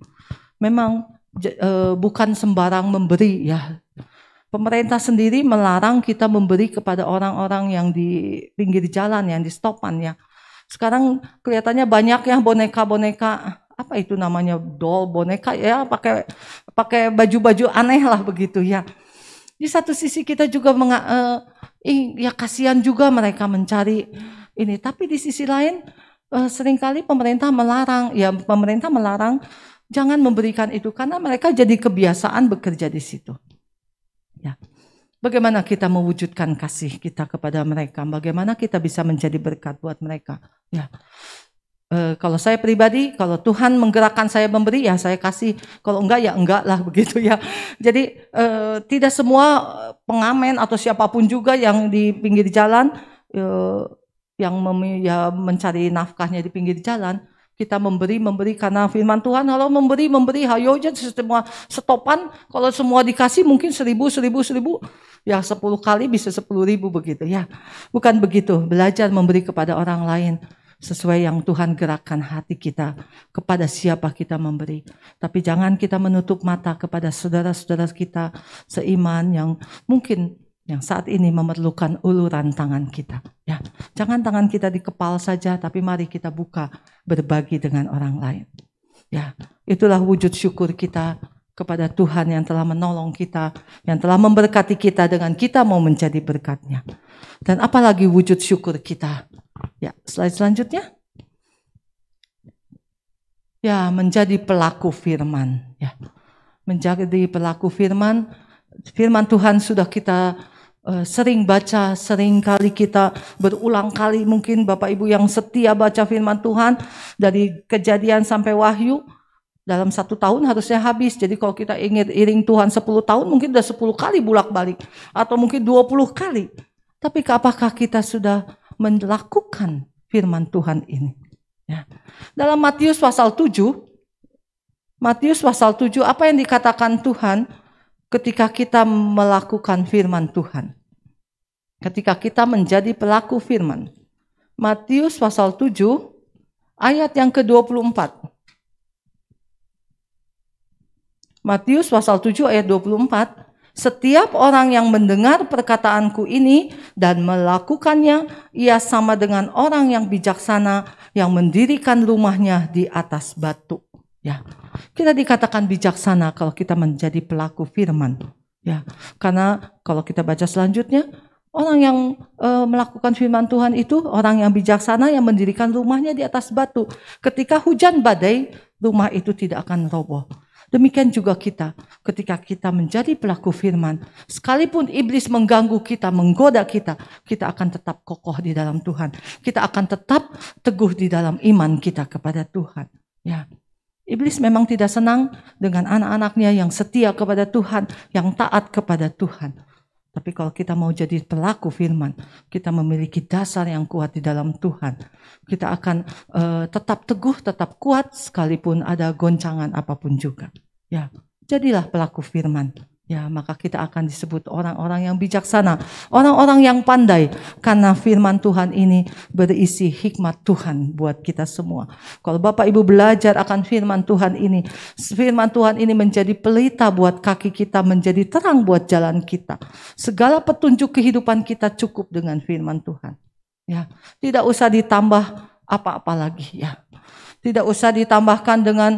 Memang bukan sembarang memberi ya. Pemerintah sendiri melarang kita memberi kepada orang-orang yang di pinggir jalan, yang di stopan ya. Sekarang kelihatannya banyak ya boneka-boneka, apa itu namanya, doll boneka ya, pakai baju-baju aneh lah begitu ya. Di satu sisi kita juga ya kasihan juga mereka mencari ini, tapi di sisi lain seringkali pemerintah melarang jangan memberikan itu karena mereka jadi kebiasaan bekerja di situ. Ya. Bagaimana kita mewujudkan kasih kita kepada mereka? Bagaimana kita bisa menjadi berkat buat mereka? Ya. Kalau saya pribadi, kalau Tuhan menggerakkan saya memberi, ya saya kasih. Kalau enggak, ya enggak lah begitu ya. Jadi tidak semua pengamen atau siapapun juga yang di pinggir jalan, yang mencari nafkahnya di pinggir jalan, kita memberi karena firman Tuhan. Kalau memberi, hayo aja semua stopan. Kalau semua dikasih mungkin 1000, ya 10 kali bisa 10.000 begitu ya. Bukan begitu. Belajar memberi kepada orang lain sesuai yang Tuhan gerakkan hati kita kepada siapa kita memberi. Tapi jangan kita menutup mata kepada saudara-saudara kita seiman yang mungkin yang saat ini memerlukan uluran tangan kita. Ya, jangan tangan kita dikepal saja, tapi mari kita buka berbagi dengan orang lain. Ya, itulah wujud syukur kita kepada Tuhan yang telah menolong kita, yang telah memberkati kita dengan kita mau menjadi berkat-Nya. Dan apalagi wujud syukur kita. Ya, slide selanjutnya. ya menjadi pelaku firman, ya. Menjadi pelaku firman. Firman Tuhan sudah kita sering baca, sering kali kita berulang kali, mungkin Bapak Ibu yang setia baca firman Tuhan dari Kejadian sampai Wahyu dalam 1 tahun harusnya habis. Jadi kalau kita ingin iring Tuhan 10 tahun mungkin udah 10 kali bolak-balik atau mungkin 20 kali. Tapi apakah kita sudah melakukan firman Tuhan ini? Ya. Dalam Matius pasal 7, apa yang dikatakan Tuhan ketika kita melakukan firman Tuhan? Ketika kita menjadi pelaku firman. Matius pasal 7 ayat yang ke-24. Matius pasal 7 ayat 24. Setiap orang yang mendengar perkataanku ini dan melakukannya, ia sama dengan orang yang bijaksana yang mendirikan rumahnya di atas batu. Ya, kita dikatakan bijaksana kalau kita menjadi pelaku firman. Ya, karena kalau kita baca selanjutnya, orang yang melakukan firman Tuhan itu orang yang bijaksana yang mendirikan rumahnya di atas batu. Ketika hujan badai, rumah itu tidak akan roboh. Demikian juga kita, ketika kita menjadi pelaku firman, sekalipun iblis mengganggu kita, menggoda kita, kita akan tetap kokoh di dalam Tuhan. Kita akan tetap teguh di dalam iman kita kepada Tuhan. Ya, iblis memang tidak senang dengan anak-anaknya yang setia kepada Tuhan, yang taat kepada Tuhan. Tapi kalau kita mau jadi pelaku firman, kita memiliki dasar yang kuat di dalam Tuhan. Kita akan tetap teguh, tetap kuat, sekalipun ada goncangan apapun juga. Ya, jadilah pelaku firman. Ya, maka kita akan disebut orang-orang yang bijaksana, orang-orang yang pandai, karena firman Tuhan ini berisi hikmat Tuhan buat kita semua. Kalau Bapak Ibu belajar akan firman Tuhan ini menjadi pelita buat kaki kita, menjadi terang buat jalan kita. Segala petunjuk kehidupan kita cukup dengan firman Tuhan. Ya, tidak usah ditambah apa-apa lagi, ya. Tidak usah ditambahkan dengan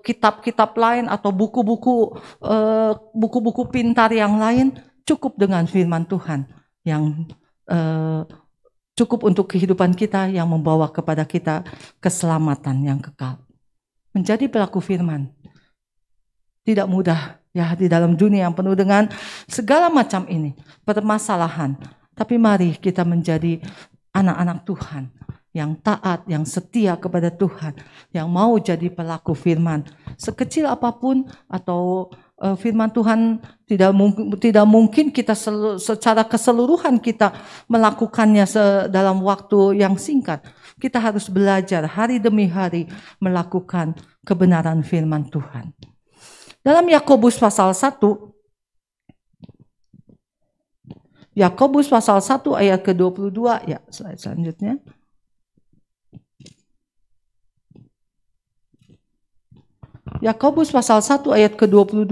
kitab-kitab lain atau buku-buku pintar yang lain. Cukup dengan firman Tuhan yang cukup untuk kehidupan kita, yang membawa kepada kita keselamatan yang kekal. Menjadi pelaku firman tidak mudah, ya, di dalam dunia yang penuh dengan segala macam ini permasalahan. Tapi mari kita menjadi anak-anak Tuhan yang taat, yang setia kepada Tuhan, yang mau jadi pelaku firman. Sekecil apapun atau firman Tuhan tidak mungkin kita secara keseluruhan kita melakukannya dalam waktu yang singkat. Kita harus belajar hari demi hari melakukan kebenaran firman Tuhan. Dalam Yakobus pasal 1, Yakobus pasal 1 ayat ke-22, ya, slide selanjutnya. Yakobus pasal 1 ayat ke-22,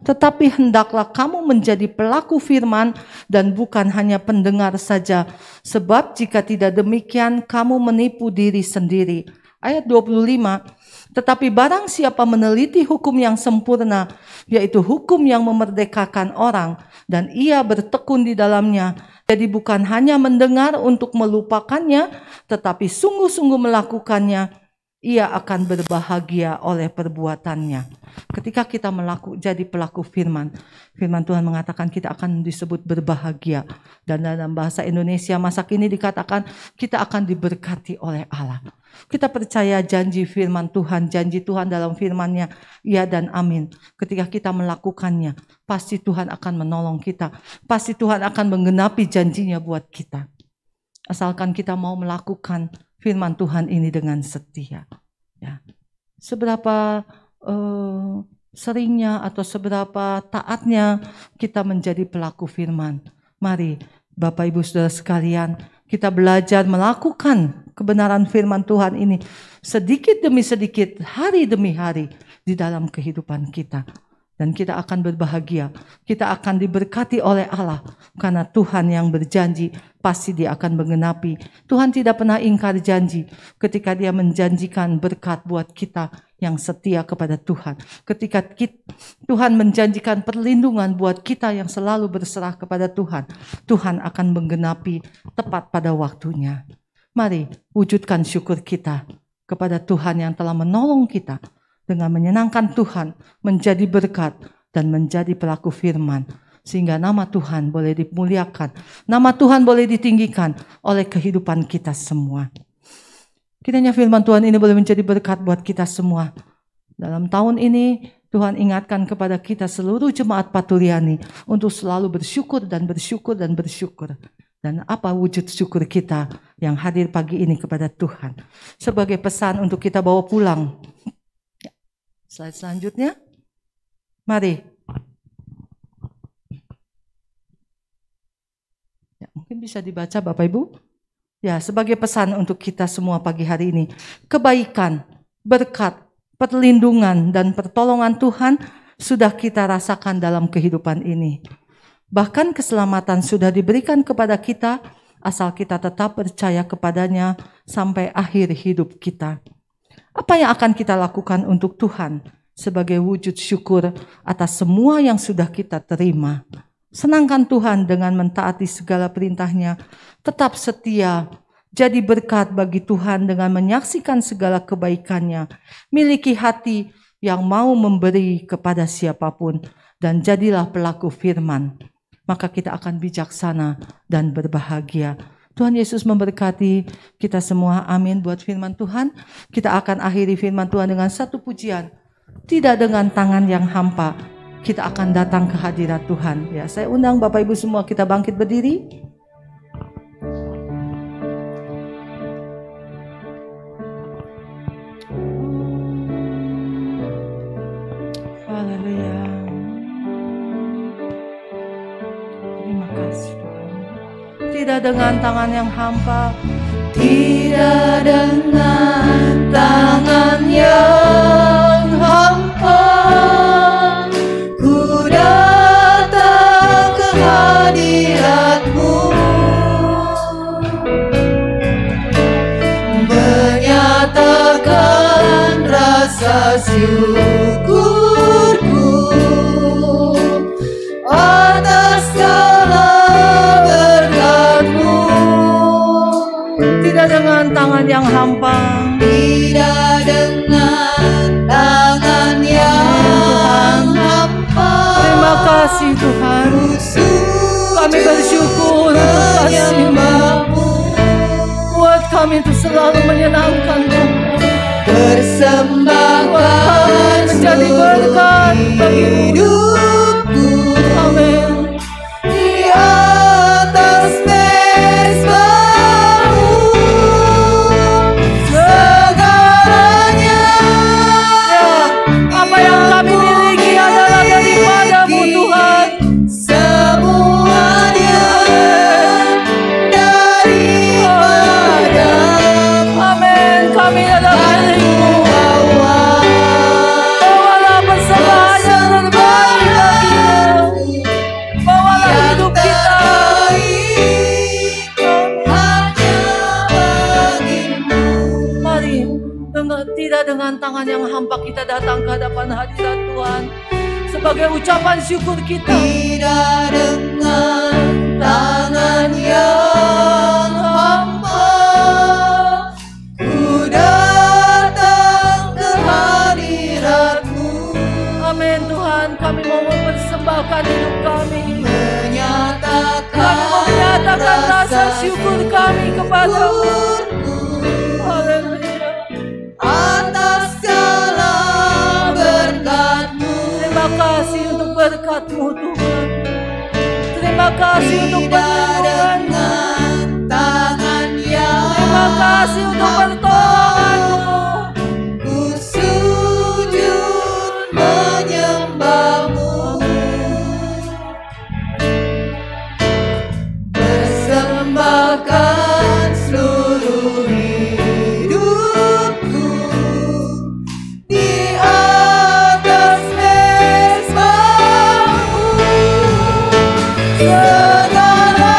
tetapi hendaklah kamu menjadi pelaku firman dan bukan hanya pendengar saja, sebab jika tidak demikian kamu menipu diri sendiri. Ayat 25, tetapi barang siapa meneliti hukum yang sempurna, yaitu hukum yang memerdekakan orang, dan ia bertekun di dalamnya, jadi bukan hanya mendengar untuk melupakannya, tetapi sungguh-sungguh melakukannya, ia akan berbahagia oleh perbuatannya. Ketika kita jadi pelaku firman, firman Tuhan mengatakan kita akan disebut berbahagia. Dan dalam bahasa Indonesia masa kini dikatakan kita akan diberkati oleh Allah. Kita percaya janji firman Tuhan, janji Tuhan dalam firman-Nya, iya dan amin. Ketika kita melakukannya, pasti Tuhan akan menolong kita. Pasti Tuhan akan menggenapi janjinya buat kita. Asalkan kita mau melakukan firman Tuhan ini dengan setia. Ya. Seberapa seringnya atau seberapa taatnya kita menjadi pelaku firman. Mari Bapak Ibu Saudara sekalian, kita belajar melakukan kebenaran firman Tuhan ini sedikit demi sedikit, hari demi hari di dalam kehidupan kita. Dan kita akan berbahagia, kita akan diberkati oleh Allah. Karena Tuhan yang berjanji, pasti Dia akan menggenapi. Tuhan tidak pernah ingkar janji ketika Dia menjanjikan berkat buat kita yang setia kepada Tuhan. Ketika Tuhan menjanjikan perlindungan buat kita yang selalu berserah kepada Tuhan, Tuhan akan menggenapi tepat pada waktunya. Mari wujudkan syukur kita kepada Tuhan yang telah menolong kita dengan menyenangkan Tuhan, menjadi berkat dan menjadi pelaku firman. Sehingga nama Tuhan boleh dimuliakan, nama Tuhan boleh ditinggikan oleh kehidupan kita semua. Kiranya firman Tuhan ini boleh menjadi berkat buat kita semua. Dalam tahun ini Tuhan ingatkan kepada kita seluruh jemaat Patuliani untuk selalu bersyukur dan bersyukur dan bersyukur. Dan apa wujud syukur kita yang hadir pagi ini kepada Tuhan. Sebagai pesan untuk kita bawa pulang. Slide selanjutnya. Mari. Ya, mungkin bisa dibaca Bapak Ibu. Ya, sebagai pesan untuk kita semua pagi hari ini. Kebaikan, berkat, perlindungan dan pertolongan Tuhan sudah kita rasakan dalam kehidupan ini. Bahkan keselamatan sudah diberikan kepada kita asal kita tetap percaya kepadanya sampai akhir hidup kita. Apa yang akan kita lakukan untuk Tuhan sebagai wujud syukur atas semua yang sudah kita terima? Senangkan Tuhan dengan mentaati segala perintahnya, tetap setia, jadi berkat bagi Tuhan dengan menyaksikan segala kebaikannya, miliki hati yang mau memberi kepada siapapun, dan jadilah pelaku firman. Maka kita akan bijaksana dan berbahagia. Tuhan Yesus memberkati kita semua. Amin. Buat firman Tuhan, kita akan akhiri firman Tuhan dengan satu pujian. Tidak dengan tangan yang hampa, kita akan datang ke hadirat Tuhan. Ya, saya undang Bapak Ibu semua kita bangkit berdiri. Haleluya. Terima kasih Tuhan. Tidak dengan tangan yang hampa, Tidak dengan tangan yang hampa, ku datang ke hadirat-Mu, menyatakan rasa syukurku atas segala berkat-Mu. tidak dengan tangan yang hampa. Tidak dengan tangan yang hampa, Terima kasih Tuhan. Kami bersyukur untuk kasih-Mu. Buat kami untuk selalu menyenangkan-Mu. Persembahkan Menjadi berkat bagi hidupku Amin. di atas mezbah-Mu, segalanya Apa yang kami miliki adalah daripada-Mu Tuhan. semuanya daripada-Mu. Amin. Kami adalah milik-Mu. Bawalah persembahan yang terbaik bagi-Mu. Bawalah hidup kita. Mari, tidak dengan tangan yang hampa kita datang ke hadapan hadirat Tuhan. Sebagai ucapan syukur kita. Tidak dengan tangan yang hampa, ku datang ke hadirat-Mu, Amin Tuhan, kami mau mempersembahkan hidup kami. Kami mau menyatakan menyatakan rasa syukur kami kepada-Mu. syukurku Haleluya. atas segala berkat-Mu. Terima kasih untuk berkat-Mu Tuhan. Terima kasih untuk Tidak perlindungan-Mu. dengan tangan yang Terima kasih untuk pertolongan-Mu. ku sujud menyembah-Mu, persembahkan seluruh hidupku di atas mezbah-Mu, segalanya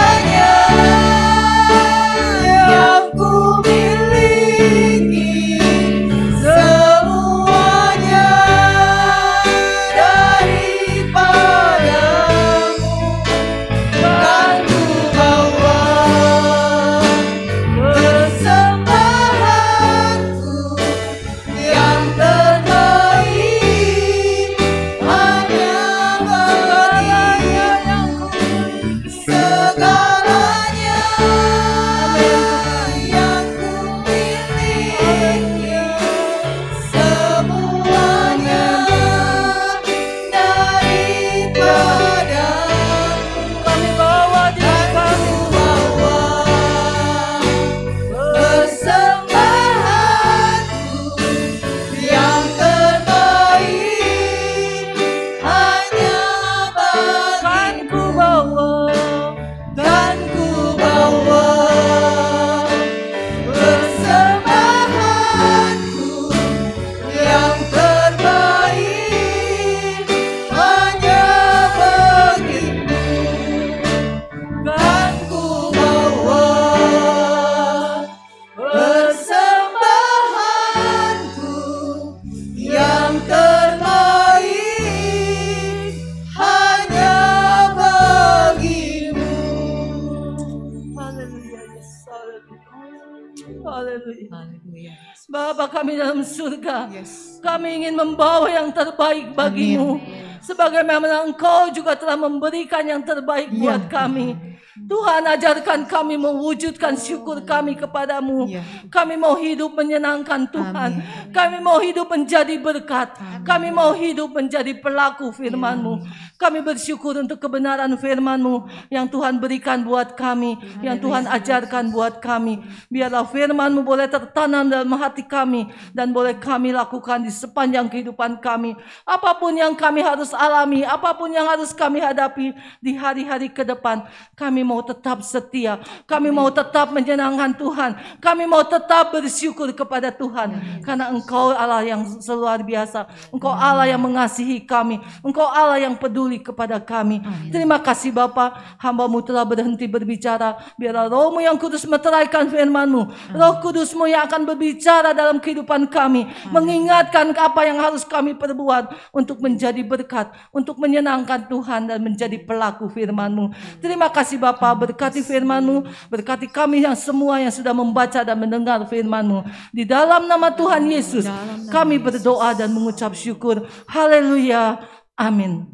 Haleluya. Haleluya. Bapa kami dalam surga, Yes. kami ingin membawa yang terbaik bagimu. Sebagaimana Engkau juga telah memberikan yang terbaik buat kami. Tuhan, ajarkan kami mewujudkan syukur kami kepadamu. Ya. Kami mau hidup menyenangkan Tuhan. Kami mau hidup menjadi berkat. Kami mau hidup menjadi pelaku firman-Mu. Kami bersyukur untuk kebenaran firman-Mu yang Tuhan berikan buat kami, yang Tuhan ajarkan buat kami. Biarlah firman-Mu boleh tertanam dalam hati kami dan boleh kami lakukan di sepanjang kehidupan kami. Apapun yang kami harus alami, apapun yang harus kami hadapi di hari-hari ke depan, kami mau tetap setia. Kami mau tetap menyenangkan Tuhan. Kami mau tetap bersyukur kepada Tuhan. Karena Engkau Allah yang luar biasa. Engkau Allah yang mengasihi kami. Engkau Allah yang peduli kepada kami. Terima kasih Bapa. Hamba-Mu telah berhenti berbicara. Biarlah Roh-Mu yang kudus meteraikan firman-Mu. Roh Kudus-Mu yang akan berbicara dalam kehidupan kami. Mengingatkan apa yang harus kami perbuat untuk menjadi berkat. Untuk menyenangkan Tuhan dan menjadi pelaku firman-Mu. Terima kasih Bapa, berkati firman-Mu, berkati kami yang semua yang sudah membaca dan mendengar firman-Mu. Di dalam nama Tuhan Yesus, kami berdoa dan mengucap syukur. Haleluya. Amin.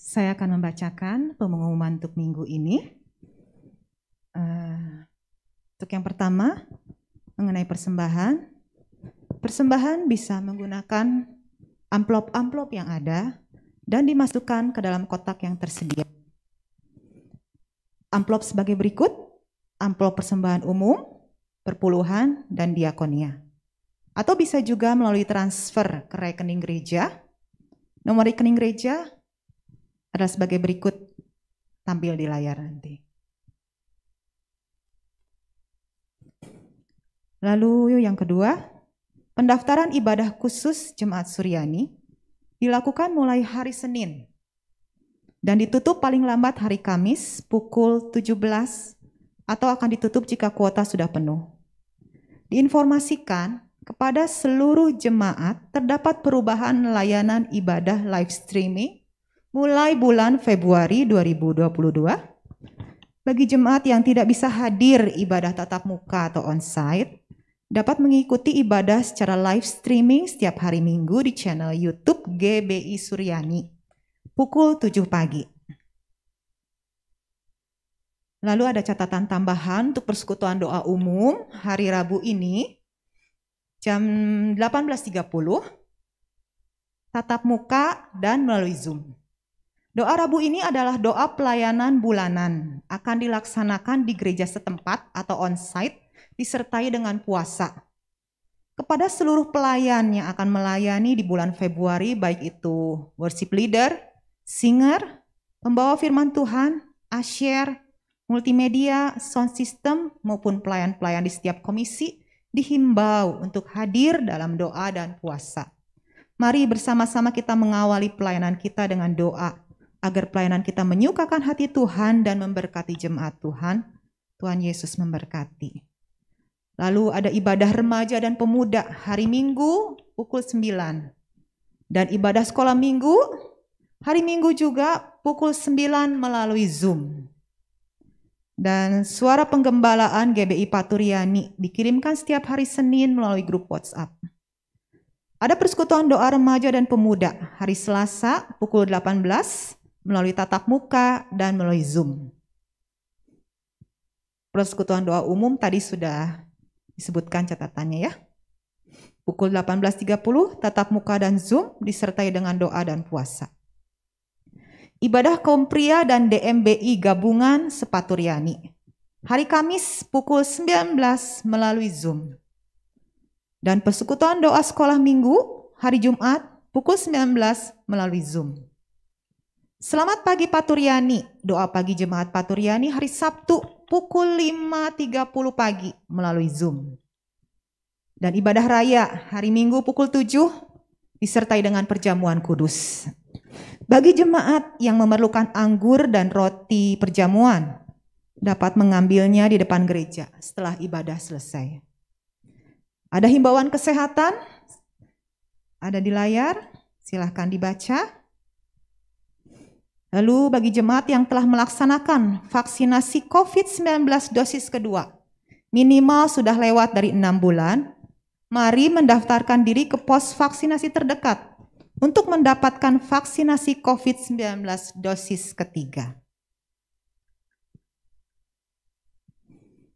Saya akan membacakan pengumuman untuk minggu ini. Untuk yang pertama, mengenai persembahan. Persembahan bisa menggunakan amplop-amplop yang ada dan dimasukkan ke dalam kotak yang tersedia. Amplop sebagai berikut: amplop persembahan umum, perpuluhan, dan diakonia. Atau bisa juga melalui transfer ke rekening gereja. Nomor rekening gereja adalah sebagai berikut, tampil di layar nanti. Lalu yang kedua, pendaftaran ibadah khusus Jemaat Suryani dilakukan mulai hari Senin dan ditutup paling lambat hari Kamis pukul 17 atau akan ditutup jika kuota sudah penuh. Diinformasikan kepada seluruh jemaat terdapat perubahan layanan ibadah live streaming mulai bulan Februari 2022. Bagi jemaat yang tidak bisa hadir ibadah tatap muka atau onsite, dapat mengikuti ibadah secara live streaming setiap hari Minggu di channel YouTube GBI Suryani pukul 7 pagi. Lalu ada catatan tambahan untuk persekutuan doa umum hari Rabu ini jam 18.30, tatap muka dan melalui Zoom. Doa Rabu ini adalah doa pelayanan bulanan, akan dilaksanakan di gereja setempat atau onsite, disertai dengan puasa. Kepada seluruh pelayan yang akan melayani di bulan Februari, baik itu worship leader, singer, pembawa firman Tuhan, usher, multimedia, sound system, maupun pelayan-pelayan di setiap komisi, dihimbau untuk hadir dalam doa dan puasa. Mari bersama-sama kita mengawali pelayanan kita dengan doa, agar pelayanan kita menyukakan hati Tuhan dan memberkati jemaat Tuhan. Tuhan Yesus memberkati. Lalu ada ibadah remaja dan pemuda hari Minggu pukul 9. Dan ibadah sekolah minggu hari Minggu juga pukul 9 melalui Zoom. Dan suara penggembalaan GBI Paturyani dikirimkan setiap hari Senin melalui grup WhatsApp. Ada persekutuan doa remaja dan pemuda hari Selasa pukul 18 melalui tatap muka dan melalui Zoom. Persekutuan doa umum tadi sudah disebutkan catatannya ya. Pukul 18.30 tatap muka dan Zoom disertai dengan doa dan puasa. Ibadah kaum pria dan DMBI gabungan Sepaturyani hari Kamis pukul 19 melalui Zoom. Dan persekutuan doa sekolah minggu hari Jumat pukul 19 melalui Zoom. Selamat pagi Paturyani, doa pagi jemaat Paturyani hari Sabtu pukul 5.30 pagi melalui Zoom. Dan ibadah raya hari Minggu pukul 7 disertai dengan perjamuan kudus. Bagi jemaat yang memerlukan anggur dan roti perjamuan, dapat mengambilnya di depan gereja setelah ibadah selesai. Ada himbauan kesehatan, ada di layar, silahkan dibaca. Lalu bagi jemaat yang telah melaksanakan vaksinasi COVID-19 dosis kedua, minimal sudah lewat dari 6 bulan, mari mendaftarkan diri ke pos vaksinasi terdekat untuk mendapatkan vaksinasi COVID-19 dosis ketiga.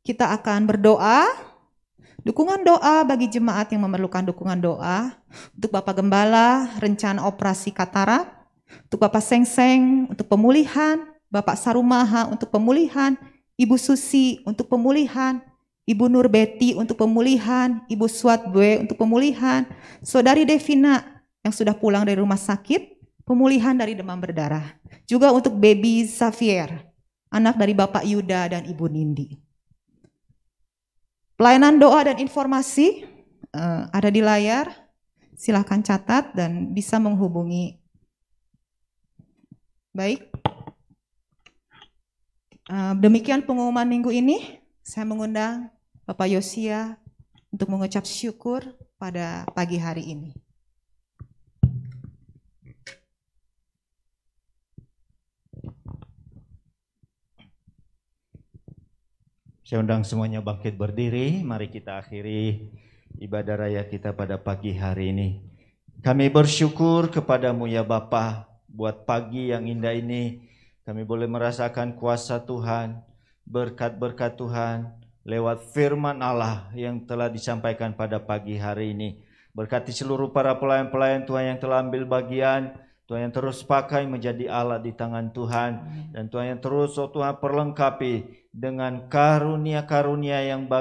Kita akan berdoa, dukungan doa bagi jemaat yang memerlukan dukungan doa, untuk Bapak Gembala, rencana operasi katarak, untuk Bapak Sengseng, untuk pemulihan, Bapak Sarumaha, untuk pemulihan, Ibu Susi, untuk pemulihan, Ibu Nurbeti, untuk pemulihan, Ibu Suatbwe, untuk pemulihan, Saudari Devina, yang sudah pulang dari rumah sakit, pemulihan dari demam berdarah. Juga untuk baby Xavier, anak dari Bapak Yuda dan Ibu Nindi. Pelayanan doa dan informasi ada di layar, silahkan catat dan bisa menghubungi. Baik, demikian pengumuman minggu ini. Saya mengundang Bapak Yosia untuk mengucap syukur pada pagi hari ini. Saya undang semuanya bangkit berdiri, mari kita akhiri ibadah raya kita pada pagi hari ini. Kami bersyukur kepadamu ya Bapa, buat pagi yang indah ini kami boleh merasakan kuasa Tuhan, berkat-berkat Tuhan lewat firman Allah yang telah disampaikan pada pagi hari ini. Berkati seluruh para pelayan-pelayan Tuhan yang telah ambil bagian, Tuhan yang terus pakai menjadi alat di tangan Tuhan. Dan Tuhan yang terus Tuhan perlengkapi dengan karunia-karunia yang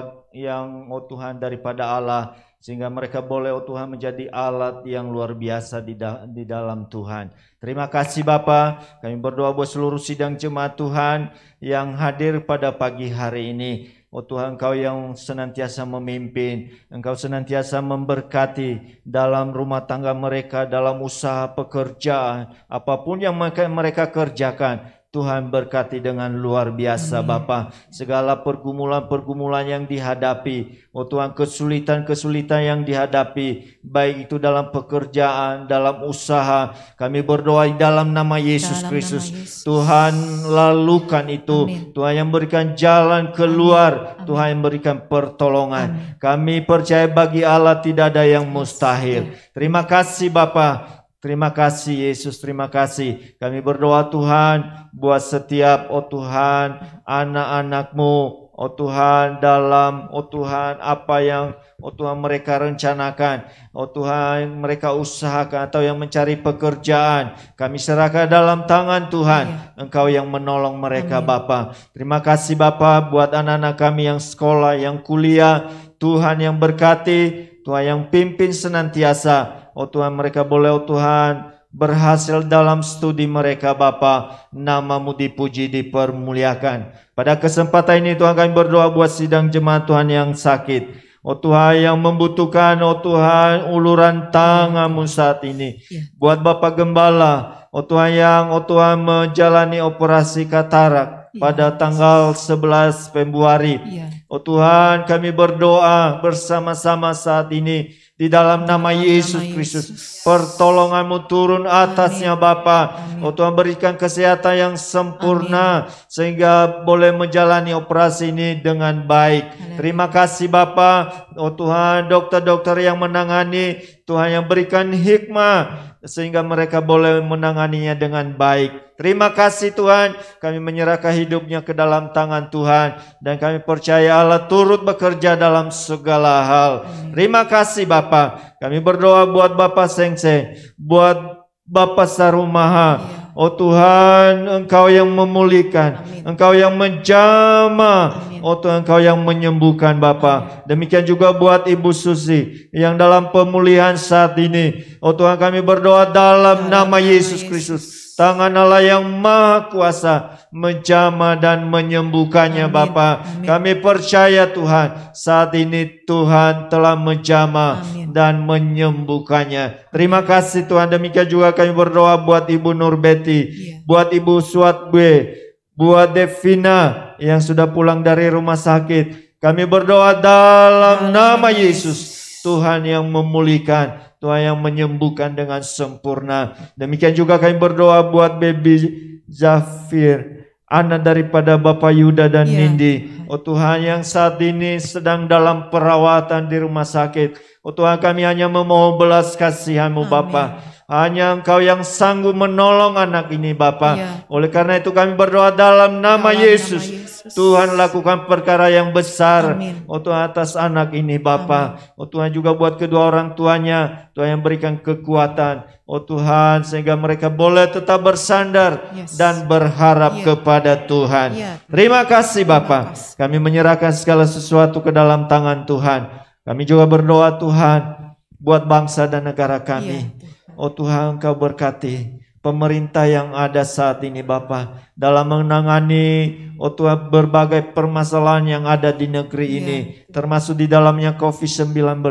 Tuhan daripada Allah. Sehingga mereka boleh Tuhan menjadi alat yang luar biasa di dalam Tuhan. Terima kasih Bapa. Kami berdoa buat seluruh sidang jemaat Tuhan yang hadir pada pagi hari ini. Tuhan, Engkau yang senantiasa memimpin, Engkau senantiasa memberkati dalam rumah tangga mereka, dalam usaha pekerjaan, apapun yang mereka kerjakan. Tuhan berkati dengan luar biasa Bapa. Segala pergumulan-pergumulan yang dihadapi, Tuhan, kesulitan-kesulitan yang dihadapi, baik itu dalam pekerjaan, dalam usaha, kami berdoa dalam nama Yesus Kristus. Tuhan lalukan itu. Amin. Tuhan yang berikan jalan keluar. Amin. Tuhan yang berikan pertolongan. Amin. Kami percaya bagi Allah tidak ada yang mustahil. Terima kasih Bapa. Terima kasih Yesus, terima kasih. Kami berdoa Tuhan buat setiap Tuhan anak-anak-Mu, Tuhan dalam Tuhan apa yang Tuhan mereka rencanakan, Tuhan mereka usahakan atau yang mencari pekerjaan. Kami serahkan dalam tangan Tuhan. Engkau yang menolong mereka. Amin. Bapa. Terima kasih Bapa buat anak-anak kami yang sekolah, yang kuliah. Tuhan yang berkati, Tuhan yang pimpin senantiasa. Tuhan mereka boleh Tuhan berhasil dalam studi mereka Bapa. Nama-Mu dipuji, dipermuliakan. Pada kesempatan ini Tuhan kami berdoa buat sidang jemaat Tuhan yang sakit. Tuhan yang membutuhkan Tuhan uluran tangan-Mu saat ini. Buat Bapak Gembala, Tuhan yang Tuhan menjalani operasi katarak pada tanggal 11 Februari. Tuhan kami berdoa bersama-sama saat ini. Di dalam nama Yesus Kristus, pertolongan-Mu turun atasnya Bapa. Tuhan berikan kesehatan yang sempurna. Amin. Sehingga boleh menjalani operasi ini dengan baik. Amin. Terima kasih Bapa. Tuhan dokter-dokter yang menangani, Tuhan yang berikan hikmah sehingga mereka boleh menanganinya dengan baik. Terima kasih Tuhan, kami menyerahkan hidupnya ke dalam tangan Tuhan. Dan kami percaya Allah turut bekerja dalam segala hal. Terima kasih Bapa. Kami berdoa buat Bapak Sengseng, buat Bapak Sarumaha. Tuhan, Engkau yang memulihkan. Amin. Engkau yang menjamah. Tuhan, Engkau yang menyembuhkan Bapa. Demikian juga buat Ibu Susi yang dalam pemulihan saat ini. Tuhan, kami berdoa dalam nama Yesus Kristus. Tangan Allah yang Maha Kuasa menjamah dan menyembuhkannya. Amin. Bapa. Amin. Kami percaya Tuhan, saat ini Tuhan telah menjamah. Amin. Dan menyembuhkannya. Terima kasih Tuhan. Demikian juga kami berdoa buat Ibu Nurbeti, buat Ibu Suatbwe, buat Devina yang sudah pulang dari rumah sakit. Kami berdoa dalam nama Yesus. Tuhan yang memulihkan, Tuhan yang menyembuhkan dengan sempurna. Demikian juga kami berdoa buat baby Zafir, anak daripada Bapak Yuda dan Nindi. Oh Tuhan, yang saat ini sedang dalam perawatan di rumah sakit. Oh Tuhan, kami hanya memohon belas kasihan-Mu Bapa. Hanya Engkau yang sanggup menolong anak ini Bapa. Oleh karena itu kami berdoa dalam nama Yesus. Tuhan, lakukan perkara yang besar. Oh Tuhan, atas anak ini Bapa. Oh Tuhan, juga buat kedua orang tuanya. Tuhan yang berikan kekuatan. Oh Tuhan, sehingga mereka boleh tetap bersandar dan berharap kepada Tuhan. Terima kasih Bapa. Kami menyerahkan segala sesuatu ke dalam tangan Tuhan. Kami juga berdoa Tuhan buat bangsa dan negara kami. Oh Tuhan, Engkau berkati pemerintah yang ada saat ini Bapa, dalam menangani oh Tuhan berbagai permasalahan yang ada di negeri ini, termasuk di dalamnya COVID-19.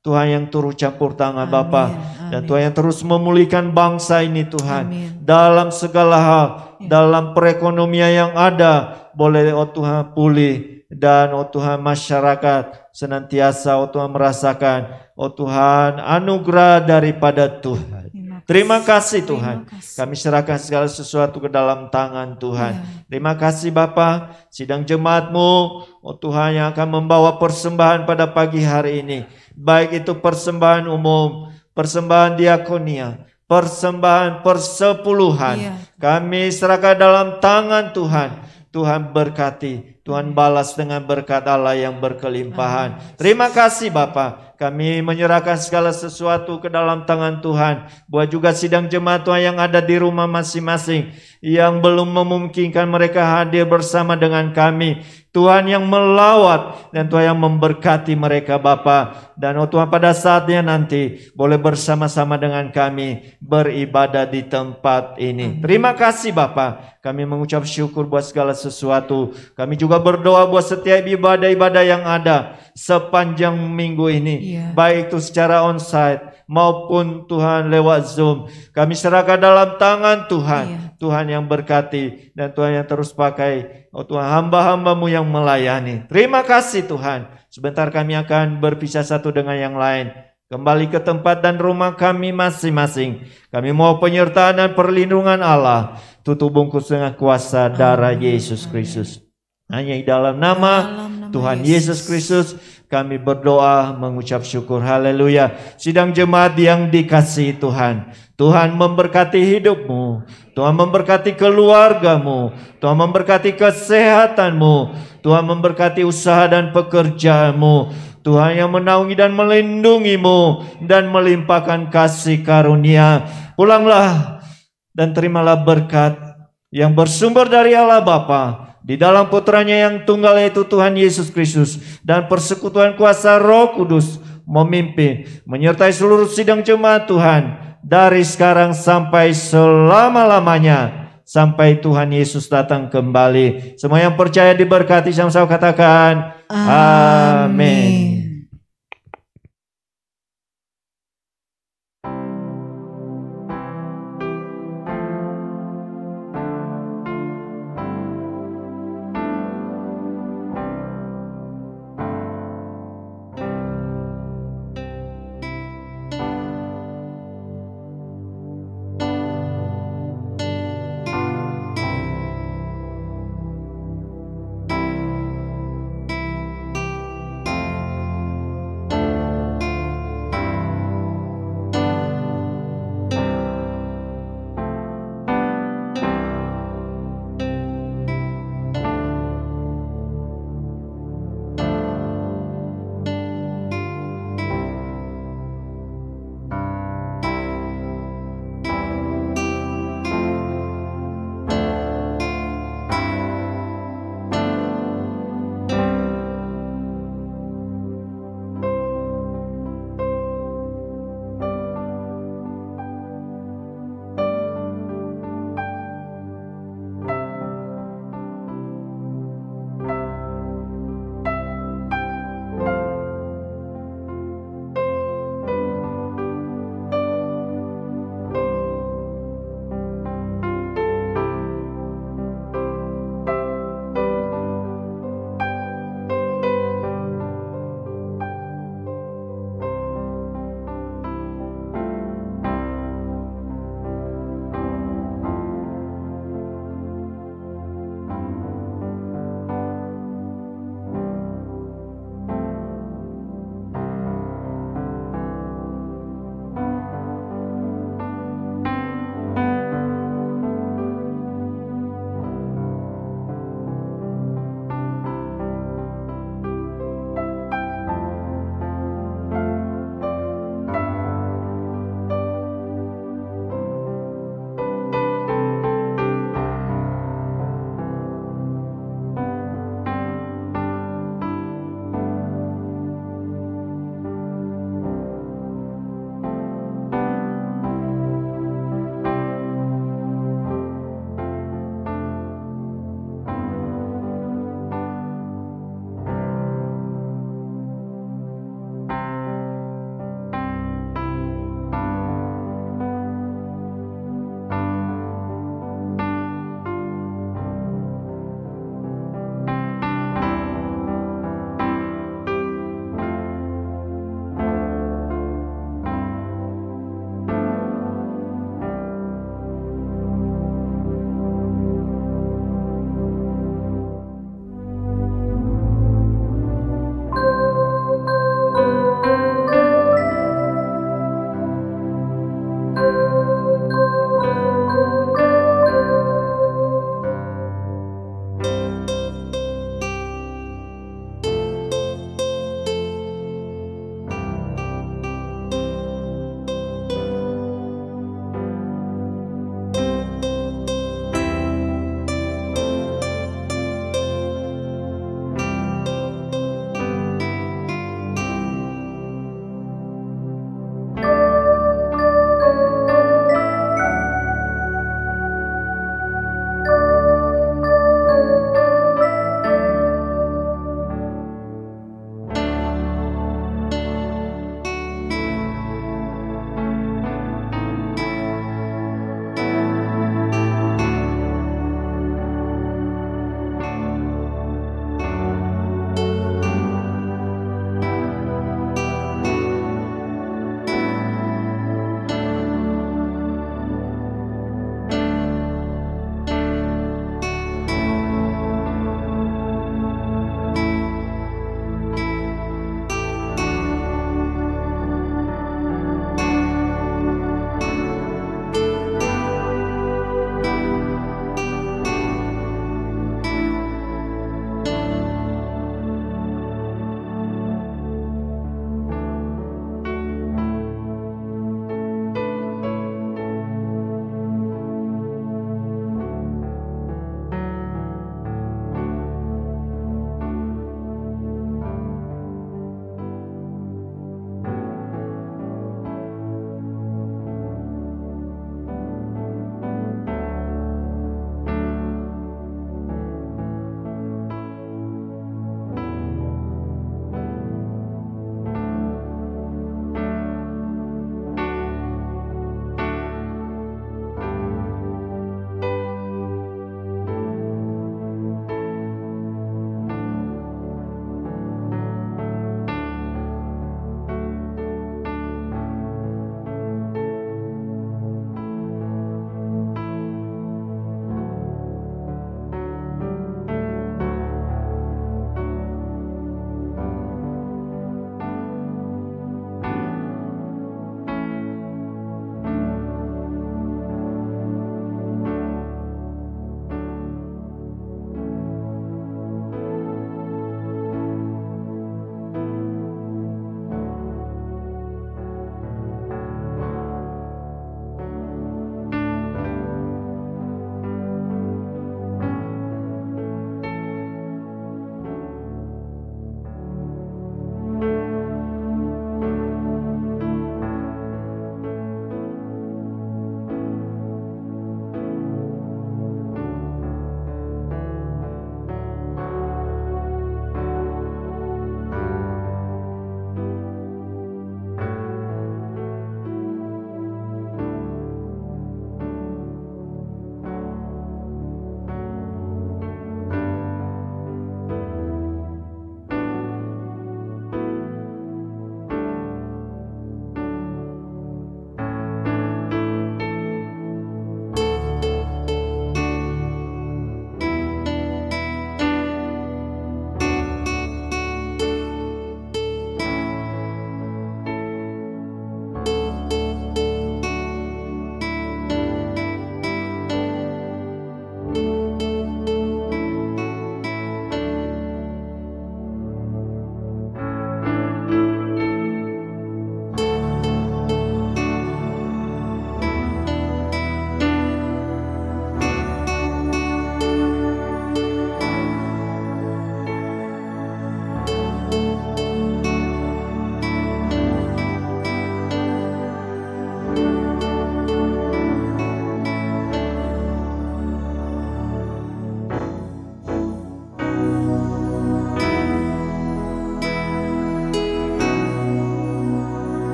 Tuhan yang turut campur tangan Bapa, dan Tuhan yang terus memulihkan bangsa ini Tuhan. Dalam segala hal, dalam perekonomian yang ada, boleh oh Tuhan pulih. Dan oh Tuhan, masyarakat senantiasa oh Tuhan merasakan oh Tuhan anugerah daripada Tuhan. Terima kasih Tuhan. Kami serahkan segala sesuatu ke dalam tangan Tuhan. Terima kasih Bapa. Sidang jemaat-Mu oh Tuhan yang akan membawa persembahan pada pagi hari ini. Baik itu persembahan umum, persembahan diakonia, persembahan persepuluhan. Kami serahkan dalam tangan Tuhan. Tuhan berkati, Tuhan balas dengan berkat Allah yang berkelimpahan. Terima kasih Bapa. Kami menyerahkan segala sesuatu ke dalam tangan Tuhan. Buat juga sidang jemaat Tuhan yang ada di rumah masing-masing, yang belum memungkinkan mereka hadir bersama dengan kami. Tuhan yang melawat dan Tuhan yang memberkati mereka Bapa. Dan oh Tuhan, pada saatnya nanti boleh bersama-sama dengan kami beribadah di tempat ini. Terima kasih Bapa. Kami mengucap syukur buat segala sesuatu. Kami juga berdoa buat setiap ibadah-ibadah yang ada sepanjang minggu ini. Baik itu secara onsite maupun Tuhan lewat Zoom. Kami serahkan dalam tangan Tuhan. Tuhan yang berkati dan Tuhan yang terus pakai oh Tuhan hamba-hamba-Mu yang melayani. Terima kasih Tuhan. Sebentar kami akan berpisah satu dengan yang lain. Kembali ke tempat dan rumah kami masing-masing. Kami mau penyertaan dan perlindungan Allah. Tutup bungkus dengan kuasa darah Yesus Kristus. Hanya di dalam nama Tuhan Yesus Kristus kami berdoa mengucap syukur. Haleluya. Sidang jemaat yang dikasihi Tuhan, Tuhan memberkati hidupmu, Tuhan memberkati keluargamu, Tuhan memberkati kesehatanmu, Tuhan memberkati usaha dan pekerjaanmu. Tuhan yang menaungi dan melindungimu dan melimpahkan kasih karunia. Pulanglah dan terimalah berkat yang bersumber dari Allah Bapa, di dalam putranya yang tunggal yaitu Tuhan Yesus Kristus, dan persekutuan kuasa Roh Kudus memimpin menyertai seluruh sidang jemaat Tuhan dari sekarang sampai selama-lamanya, sampai Tuhan Yesus datang kembali. Semua yang percaya diberkati, sama-sama katakan amin.